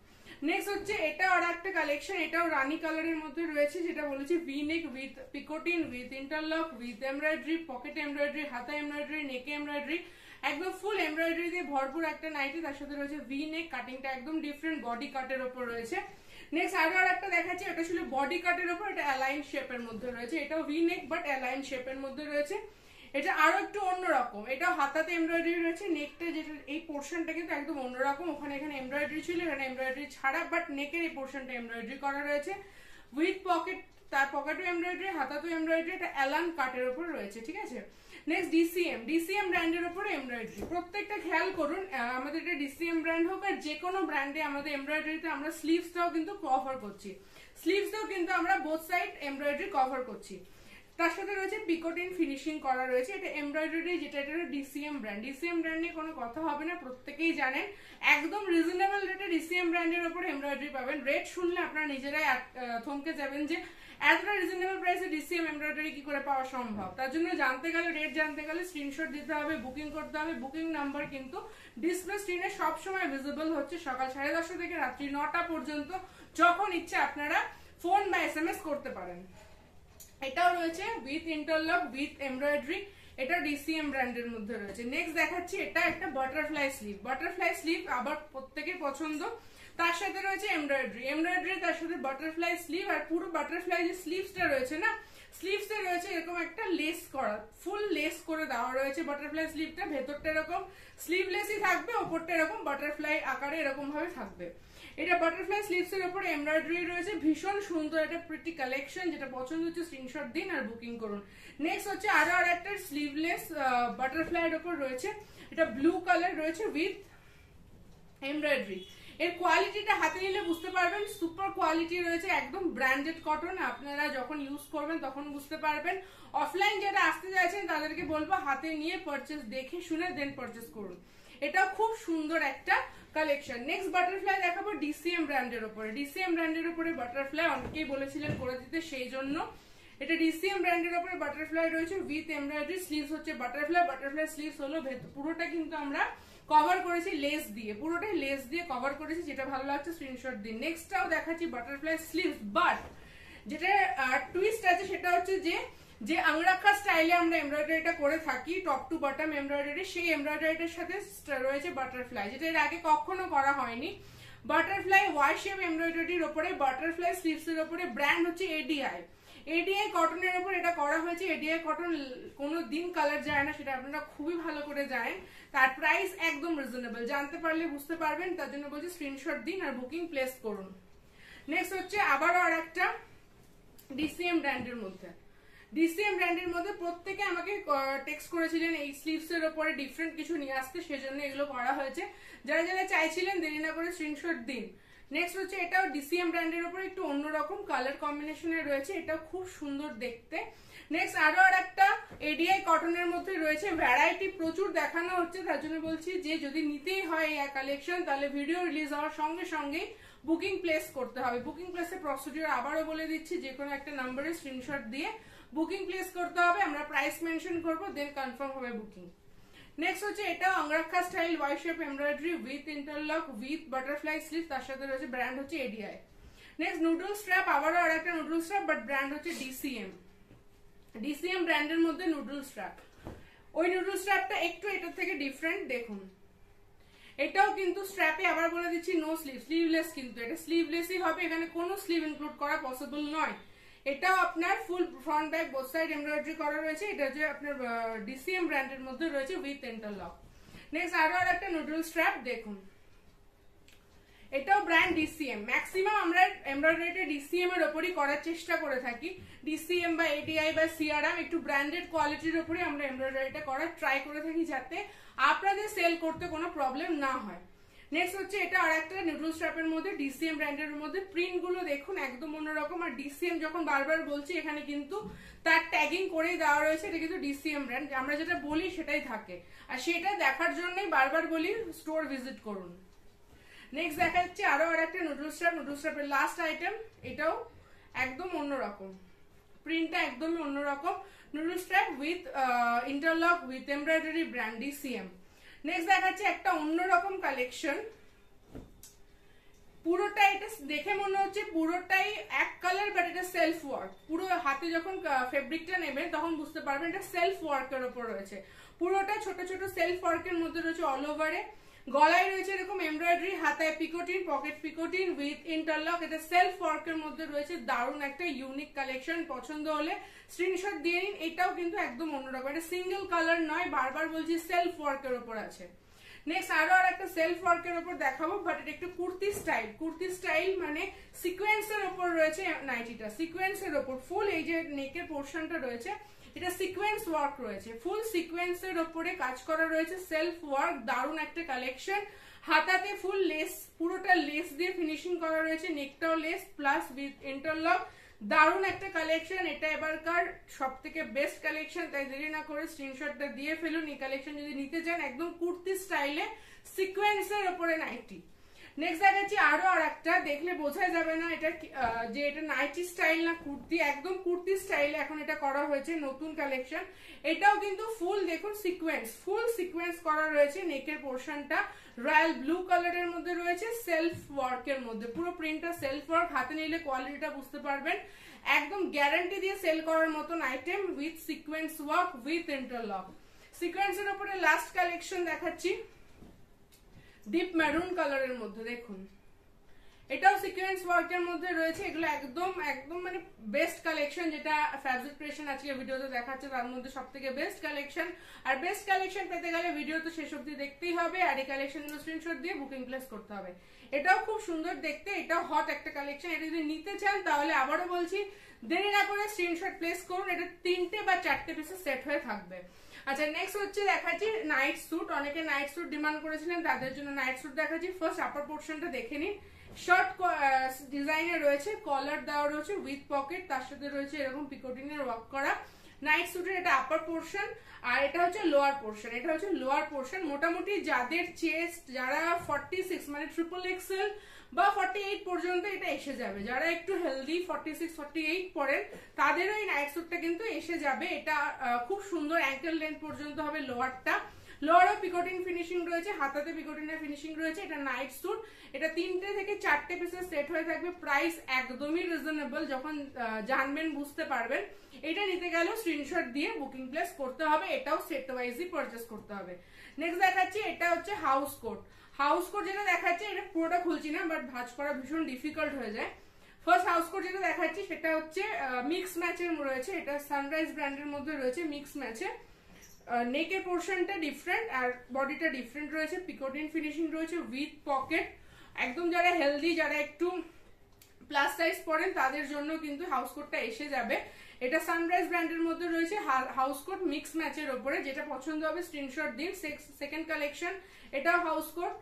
নেক্সট হচ্ছে এটা আর একটা কালেকশন, এটাও রানী কালারের মধ্যে রয়েছে, যেটা বলেছি ভি নেক উইথ পিকোটিন with interlock with embroidery, pocket embroidery, হাতা এমব্রয়ডারি, নেকে এমব্রয়ডারি, একদম ফুল এমব্রয়ডারি দিয়ে ভরপুর একটা নাইটি, তার সাথে রয়েছে ভি নেক, কাটিংটা একদম ডিফারেন্ট, বডি কাটের ওপর রয়েছে। নেক্সট আরো একটা দেখাচ্ছি, এটা ছিল বডি কাটের ওপর, এটা অ্যালাইন শেপের মধ্যে রয়েছে, এটাও ভি নেক বাট অ্যালাইন শেপের মধ্যে রয়েছে, এটা আরো একটু অন্যরকম, এটাও হাতাতে এমব্রয়ডারি রয়েছে, নেকটা যেটা এই পোর্শনটা কিন্তু একদম অন্যরকম, ওখানে এখানে এমব্রয়ডারি ছিল, এখানে এমব্রয়ডারি ছাড়া, বাট নেকের এই পোর্শনটা এমব্রয়ডারি করা রয়েছে উইথ পকেট, তার পকেটও এমব্রয়ডারি, হাতাতেও এমব্রয়ডারি, এটা অ্যালান কাটের উপর রয়েছে, ঠিক আছে। নেক্সট ডিসিএম ব্র্যান্ডের উপরে এমব্রয়ডারি, প্রত্যেকটা খেয়াল করুন, আমাদের এটা ডিসিএম ব্র্যান্ড হোক আর যে কোনো ব্র্যান্ডে আমাদের এমব্রয়ডারিতে আমরা স্লিভসটাও কিন্তু কভার করছি, স্লিভসটাও কিন্তু আমরা বোথ সাইড এমব্রয়ডারি কভার করছি, তার সাথে রয়েছে পিকোটিন ফিনিশিং করা রয়েছে, এটা এমব্রয়ডারি, যেটা এটা ডিসিএম ব্র্যান্ড, ডিসিএম ব্র্যান্ড নিয়ে কোনো কথা হবে না, প্রত্যেকেই জানেন, একদম রিজনেবল রেটে ডিসিএম ব্র্যান্ডের উপরে এমব্রয়ডারি পাবেন। রেট শুনলে আপনারা নিজেরাই থমকে যাবেন যে এতটা রিজনেবল প্রাইসে ডিসিএম এমব্রয়ডারি কি করে পাওয়া সম্ভব। তার জন্য জানতে গেলে, রেট জানতে গেলে স্ক্রিনশট দিতে হবে, বুকিং করতে হবে, বুকিং নাম্বার কিন্তু ডিসপ্লে স্ক্রিনে সবসময় ভিজিবল হচ্ছে, সকাল 10:30 থেকে রাত্রি 9টা পর্যন্ত, যখন ইচ্ছে আপনারা ফোন বা SMS করতে পারেন। এটাও রয়েছে উইথ ইন্টারলক উইথ এমব্রয়ডারি, এটা ডিসিএম ব্র্যান্ডের মধ্যে রয়েছে। নেক্সট দেখাচ্ছি, এটা একটা বাটারফ্লাই স্লিভ, বাটারফ্লাই স্লিভ আবার প্রত্যেকের পছন্দ, তার সাথে রয়েছে এমব্রয়ডারি, তার সাথে বাটারফ্লাই স্লিভ, আর পুরো বাটারফ্লাই যে স্লিভসটা রয়েছে না, স্লিভসে রয়েছে এরকম একটা লেস করা, ফুল লেস করে দেওয়া রয়েছে বাটারফ্লাই স্লিভটা। ভেতরটা এরকম স্লিভলেসই থাকবে, ওপরটা এরকম বাটারফ্লাই আকারে এরকম ভাবে থাকবে। এটা বাটারফ্লাই স্লিভস এর উপরে এমব্রয়ডারি রয়েছে, ভীষণ সুন্দর একটা প্রিটি কালেকশন। যেটা পছন্দ হচ্ছে স্ক্রিনশট দিন আর বুকিং করুন। নেক্সট হচ্ছে আরো একটা স্লিভলেস বাটারফ্লাই এর উপর রয়েছে, এটা ব্লু কালার রয়েছে উইথ এমব্রয়ডারি। এর কোয়ালিটিটা হাতে নিলে বুঝতে পারবেন, সুপার কোয়ালিটি রয়েছে, একদম ব্র্যান্ডেড কটন। আপনারা যখন ইউজ করবেন তখন বুঝতে পারবেন। অফলাইন যারা আসতে চাইছেন তাদেরকে বলবো হাতে নিয়ে পারচেস, দেখে শুনে দেন পারচেস করুন। এটা খুব সুন্দর একটা কালেকশন। নেক্সট বাটারফ্লাই দেখাবো ডিসিএম ব্র্যান্ডের উপরে। ডিসিএম ব্র্যান্ডের উপরে বাটারফ্লাই অনেকেই বলেছিলেন করে দিতে, সেই জন্য এটা ডিসিএম ব্র্যান্ডের উপরে বাটারফ্লাই রয়েছে উইথ এমব্রয়ডারি। স্লিভস হচ্ছে বাটারফ্লাই, বাটারফ্লাই স্লিভস হলো পুরোটা কিন্তু আমরা কভার করেছি লেস দিয়ে, পুরোটাই লেস দিয়ে কভার করেছি। যেটা ভালো লাগছে স্ক্রিনশট দিন। নেক্সটটাও দেখাচ্ছি বাটারফ্লাই স্লিভস, বাট যেটা টুইস্ট আছে সেটা হচ্ছে যে আংরাখা স্টাইলে আমরা এমব্রয়ডারিটা করে থাকি, টপ টু বটম এমব্রয়ডারি, সেই এমব্রয়ডারিটার সাথে রয়েছে বাটারফ্লাই, যেটা এর আগে কখনো করা হয়নি। বাটারফ্লাই ওয়াই শেপ এমব্রয়ডারির উপরে, বাটারফ্লাই স্লিভস এর উপরে, ব্র্যান্ড হচ্ছে এডিআই। এডিআই কটনের উপর এটা করা হয়েছে। এডিআই কটন কোনো দিন কালার যায় না, সেটা আপনারা খুবই ভালো করে জানেন। তার প্রাইস একদম রিজনেবল, জানতে পারলে বুঝতে পারবেন। তার জন্য বলছি স্ক্রিনশট দিন আর বুকিং প্লেস করুন। নেক্সট হচ্ছে আবারও আর একটা ডিসিএম ব্র্যান্ডের মধ্যে। ডিসিএম ব্র্যান্ডের মধ্যে প্রত্যেকে আমাকে টেক্সট করেছিলেন এই স্লিভস এর উপরে ডিফারেন্ট কিছু নিয়ে আসতে, সেজন্য এগুলো করা হয়েছে। যারা যারা চাইছিলেন দেরি না করে স্ক্রিনশট দিন। নেক্সট হচ্ছে এটাও ডিসিএম ব্র্যান্ডের উপরে একটু অন্যরকম কালার কম্বিনেশনে রয়েছে, এটা খুব সুন্দর দেখতে। নেক্সট আরো আর একটা এডিআই কটনের মধ্যে রয়েছে। ভ্যারাইটি প্রচুর দেখানো হচ্ছে, তার জন্য বলছি যে যদি নিতেই হয় এই কালেকশন তাহলে ভিডিও রিলিজ হওয়ার সঙ্গে সঙ্গেই বুকিং প্লেস করতে হবে। বুকিং প্লেসের প্রসিডিউর আবারও বলে দিচ্ছি, যে কোনো একটা নাম্বারে স্ক্রিনশট দিয়ে বুকিং প্লেস করতে হবে। আমরা প্রাইস মেনশন করব, দেন কনফার্ম হবে বুকিং। নেক্সট হচ্ছে এটা angrakha style Y shape embroidery with interlock with butterfly sleeve, তার সাথে রয়েছে ব্র্যান্ড হচ্ছে এডিআই। নেক্সট নুডল স্ট্র্যাপ, আবারও আর একটা নুডল স্ট্র্যাপ, বাট ব্র্যান্ড হচ্ছে ডিসিএম। ডিসিএম ব্র্যান্ডের মধ্যে নুডল স্ট্র্যাপ। ওই নুডল স্ট্র্যাপটা একটু এটার থেকে ডিফারেন্ট, দেখুন। এটাও কিন্তু স্ট্র্যাপে আবার বলে দিচ্ছি নো স্লিভ, স্লিভলেস, কিন্তু এটা স্লিভলেসই হবে, এখানে কোনো স্লিভ ইনক্লুড করা পসিবল নয়। এটাও আপনার ফুল front back both side embroidery করা রয়েছে। এটা যে আপনার ডিসিএম ব্র্যান্ডের মধ্যে রয়েছে উইথ ইন্টারলক। নেক্সট আরো আর একটা নুডল স্ট্র্যাপ, দেখুন। এটাও ব্র্যান্ড ডিসিএম। ম্যাক্সিমাম আমরা এমব্রয়ডারিটা ডিসিএম এর উপরই করার চেষ্টা করে থাকি। ডিসিএম বা এডিআই বা সিআরএম একটু ব্র্যান্ডেড কোয়ালিটির উপরে আমরা এমব্রয়ডারিটা করার ট্রাই করে থাকি, যাতে আপনাদের সেল করতে কোনো প্রবলেম না হয়। নেক্সট হচ্ছে এটা আর একটা নুডল স্ট্র্যাপের মধ্যে ডিসিএম ব্র্যান্ডের মধ্যে। প্রিন্ট গুলো দেখুন একদম অন্যরকম। আর ডিসিএম যখন বারবার বলছি, এখানে কিন্তু তার ট্যাগিং করেই দেওয়া রয়েছে, এটা কিন্তু ডিসিএম ব্র্যান্ড। আমরা যেটা বলি সেটাই থাকে, আর সেটা দেখার জন্যই বারবার বলি স্টোর ভিজিট করুন। নেক্সট দেখা যাচ্ছে আরো আর একটা নুডল স্ট্র্যাপ। নুডল স্ট্র্যাপের লাস্ট আইটেম, এটাও একদম অন্যরকম, প্রিন্টটা একদমই অন্যরকম। Noodle strap with interlock with embroidery, brand DCM. Next দেখাচ্ছে একটা অন্যরকম কালেকশন। পুরোটা এটা দেখে মনে হচ্ছে পুরোটাই এক কালার, বাট এটা সেলফ ওয়ার্ক। পুরো হাতে যখন ফেব্রিকটা নেবেন তখন বুঝতে পারবেন এটা সেলফ ওয়ার্কের উপর রয়েছে। পুরোটা ছোট ছোট সেলফ ওয়ার্কের মধ্যে রয়েছে অল ওভারে। গলায় রয়েছে এরকম এমব্রয়ডারি, হাতায় পিকোটিন, পকেট পিকোটিন উইথ ইন্টারলক। এটা সেলফ ওয়ার্কের মধ্যে রয়েছে। দারুণ একটা ইউনিক কালেকশন, পছন্দ হলে স্ক্রিনশট দিয়ে নিন। এটাও কিন্তু একদম অন্যরকম, এটা সিঙ্গেল কালার নয়, বারবার বলছি সেলফ ওয়ার্কের উপর আছে। নেক্সট আরো আর একটা সেলফ ওয়ার্কের উপর দেখাবো, বাট এটা একটু কুর্তি স্টাইল। কুর্তি স্টাইল মানে সিকোয়েন্সের উপর রয়েছে নাইটিটা, সিকোয়েন্সের উপর ফুল এই যে নেকের পোর্শনটা রয়েছে, এটা সিকোয়েন্স ওয়ার্ক রয়েছে, ফুল সিকোয়েন্সের উপরে কাজ করা রয়েছে, সেলফ ওয়ার্ক। দারুণ একটা কালেকশন। হাতাতে ফুল লেস, পুরোটা লেস দিয়ে ফিনিশিং করা রয়েছে, নেকটাও লেস প্লাস উইথ ইন্টারলক। দারুণ একটা কালেকশন। এটা এবারকার সব থেকে বেস্ট কালেকশন, তাই দেরি না করে স্ক্রিনশটটা দিয়ে ফেলুন। এই কালেকশন যদি নিতে চান, একদম কুর্তি স্টাইলে সিকোয়েন্সের উপরে নাইটি। নেক্সট দেখাচ্ছি আরো আর একটা, দেখলে বোঝা যাবে না এটা যে এটা নাইটি স্টাইল না কুর্তি, একদম কুর্তি স্টাইলে এখন এটা করা হয়েছে, নতুন কালেকশন। এটাও কিন্তু ফুল দেখুন সিকোয়েন্স, ফুল সিকোয়েন্স করা রয়েছে। নেকের পোর্শনটা রয়্যাল ব্লু কালারের মধ্যে রয়েছে, সেলফ ওয়ার্কের মধ্যে, পুরো প্রিন্টটা সেলফ ওয়ার্ক। হাতে নিলে কোয়ালিটিটা বুঝতে পারবেন, একদম গ্যারান্টি দিয়ে সেল করার মতন item with sequence work with interlock. সিকোয়েন্সের উপরে লাস্ট কালেকশন দেখাচ্ছি, ডিপ মেরুন কালারের মধ্যে। দেখুন এটাও সিকোয়েন্স ওয়ার্কের মধ্যে রয়েছে। এগুলো একদম একদম মানে বেস্ট কালেকশন, যেটা ফ্যাব্রিক ক্রিয়েশন আজকে ভিডিওতে দেখাচ্ছে তার মধ্যে সবথেকে বেস্ট কালেকশন। আর বেস্ট কালেকশন পেতে গেলে ভিডিও তো শেষ অবধি দেখতেই হবে, আর এই কালেকশনগুলো স্ক্রিনশট দিয়ে বুকিং প্লেস করতে হবে। এটাও খুব সুন্দর দেখতে, এটাও হট একটা কালেকশন। এটা যদি নিতে চান তাহলে আবারও বলছি দেরি না করে স্ক্রিনশট প্লেস করুন। এটা 3টে বা 4টে পিসে সেট হয়ে থাকবে। আচ্ছা, নেক্সট হচ্ছে দেখাচ্ছি নাইট স্যুট। অনেকে নাইট স্যুট ডিমান্ড করেছিলেন, তাদের জন্য নাইট স্যুট দেখাচ্ছি। ফার্স্ট আপার পোর্শনটা দেখে নিন। শর্ট ডিজাইনে রয়েছে, কলার দেওয়া রয়েছে উইথ পকেট, তার সাথে রয়েছে এরকম পিকোটিনের ওয়ার্ক করা। নাইট স্যুটের এটা আপার পোর্শন, আর এটা হচ্ছে লোয়ার পোর্শন। এটা হচ্ছে লোয়ার পোর্শন। মোটামুটি যাদের চেস্ট, যারা 46 মানে ট্রিপল এক্সেল বা 48 পর্যন্ত এটা এসে যাবে, যারা একটু হেলদি 46 48 পরেন তাদেরও এই নাইট স্যুটটা কিন্তু এসে যাবে। এটা খুব সুন্দর অ্যাঙ্কেল লেন্থ পর্যন্ত হবে লোয়ারটা। লোয়ারও পিকোটিন ফিনিশিং রয়েছে, হাতাতে পিকোটিনের ফিনিশিং রয়েছে। এটা নাইট স্যুট, এটা 3টে থেকে 4টে পিসের সেট হয়ে থাকবে। প্রাইস একদমই রিজনেবল, যখন জানবেন বুঝতে পারবেন। এটা নিতে গেলেও স্ক্রিনশট দিয়ে বুকিং প্লেস করতে হবে, এটাও সেট ওয়াইজই পারচেস করতে হবে। নেক্সট দেখাচ্ছি, এটা হচ্ছে হাউস কোট। হাউস কোট যেটা দেখাচ্ছি এটা পুরোটা খুলছি না, বাট ভাঁজ করা ভীষণ ডিফিকাল্ট হয়ে যায়। ফার্স্ট হাউস কোট যেটা দেখাচ্ছি সেটা হচ্ছে মিক্স ম্যাচের রয়েছে। এটা সানরাইজ ব্র্যান্ডের মধ্যে রয়েছে, মিক্স ম্যাচে। নেকের পোর্শনটা ডিফারেন্ট আর বডিটা ডিফারেন্ট রয়েছে, পিকোটিন ফিনিশিং রয়েছে উইথ পকেট। একদম যারা হেলদি, যারা একটু প্লাস সাইজ পরেন তাদের জন্য কিন্তু হাউস কোটটা এসে যাবে। এটা সানরাইজ ব্র্যান্ডের মধ্যে রয়েছে, হাউস কোট মিক্স ম্যাচের ওপরে। যেটা পছন্দ হবে স্ক্রিনশট দিন। সেকেন্ড কালেকশন, এটাও হাউস কোট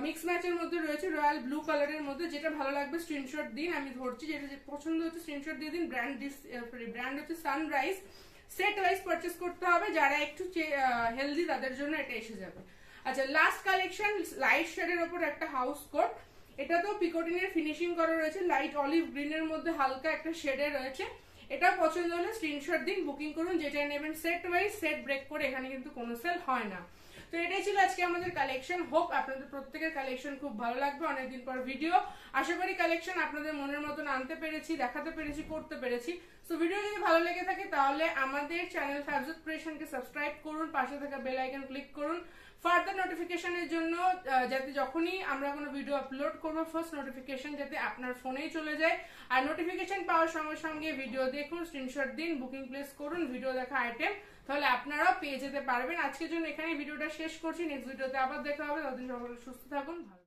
মিক্স ম্যাচের মধ্যে রয়েছে, রয়্যাল ব্লু কালারের মধ্যে। যেটা ভালো লাগবে স্ক্রিনশট দিন, আমি ধরছি। যেটা পছন্দ হচ্ছে স্ক্রিনশট দিয়ে দিন। ব্র্যান্ড হচ্ছে সানরাইজ। সেট ওয়াইজ পারচেস করতে হবে, যারা একটু হেলদি তাদের জন্য এটা এসে যাবে। আচ্ছা, লাস্ট কালেকশন লাইট শেডের ওপর একটা হাউস কোট। এটাতেও পিকোটিনের ফিনিশিং করা রয়েছে, লাইট অলিভ গ্রিনের মধ্যে হালকা একটা শেডে রয়েছে। এটা পছন্দ হলে স্ক্রিনশট দিন, বুকিং করুন। যেটা নেবেন সেট ওয়াইজ, সেট ব্রেক করে এখানে কিন্তু কোনো সেল হয় না। তো এটাই ছিল আজকে আমাদের কালেকশন। হোপ আপনাদের প্রত্যেকের কালেকশন খুব ভালো লাগবে। অনেকদিন পর ভিডিও, আশা করি কালেকশন আপনাদের মনের মতন আনতে পেরেছি, দেখাতে পেরেছি, করতে পেরেছি। তো ভিডিও যদি ভালো লেগে থাকে তাহলে আমাদের চ্যানেল ফ্যাবজুক ক্রিয়েশনকে সাবস্ক্রাইব করুন, পাশে থাকা বেল আইকন ক্লিক করুন ফার্দার নোটিফিকেশনের জন্য, যাতে যখনই আমরা কোনো ভিডিও আপলোড করবো ফার্স্ট নোটিফিকেশন যাতে আপনার ফোনেই চলে যায়। আর নোটিফিকেশন পাওয়ার সঙ্গে সঙ্গে ভিডিও দেখুন, স্ক্রিনশট দিন, বুকিং প্লেস করুন ভিডিও দেখা আইটেম, তাহলে আপনারাও পেয়ে যেতে পারবেন। আজকের জন্য এখানে ভিডিওটা শেষ করছি। নেক্সট ভিডিওতে আবার দেখা হবে। ততদিন সকলে সুস্থ থাকুন, ভালো।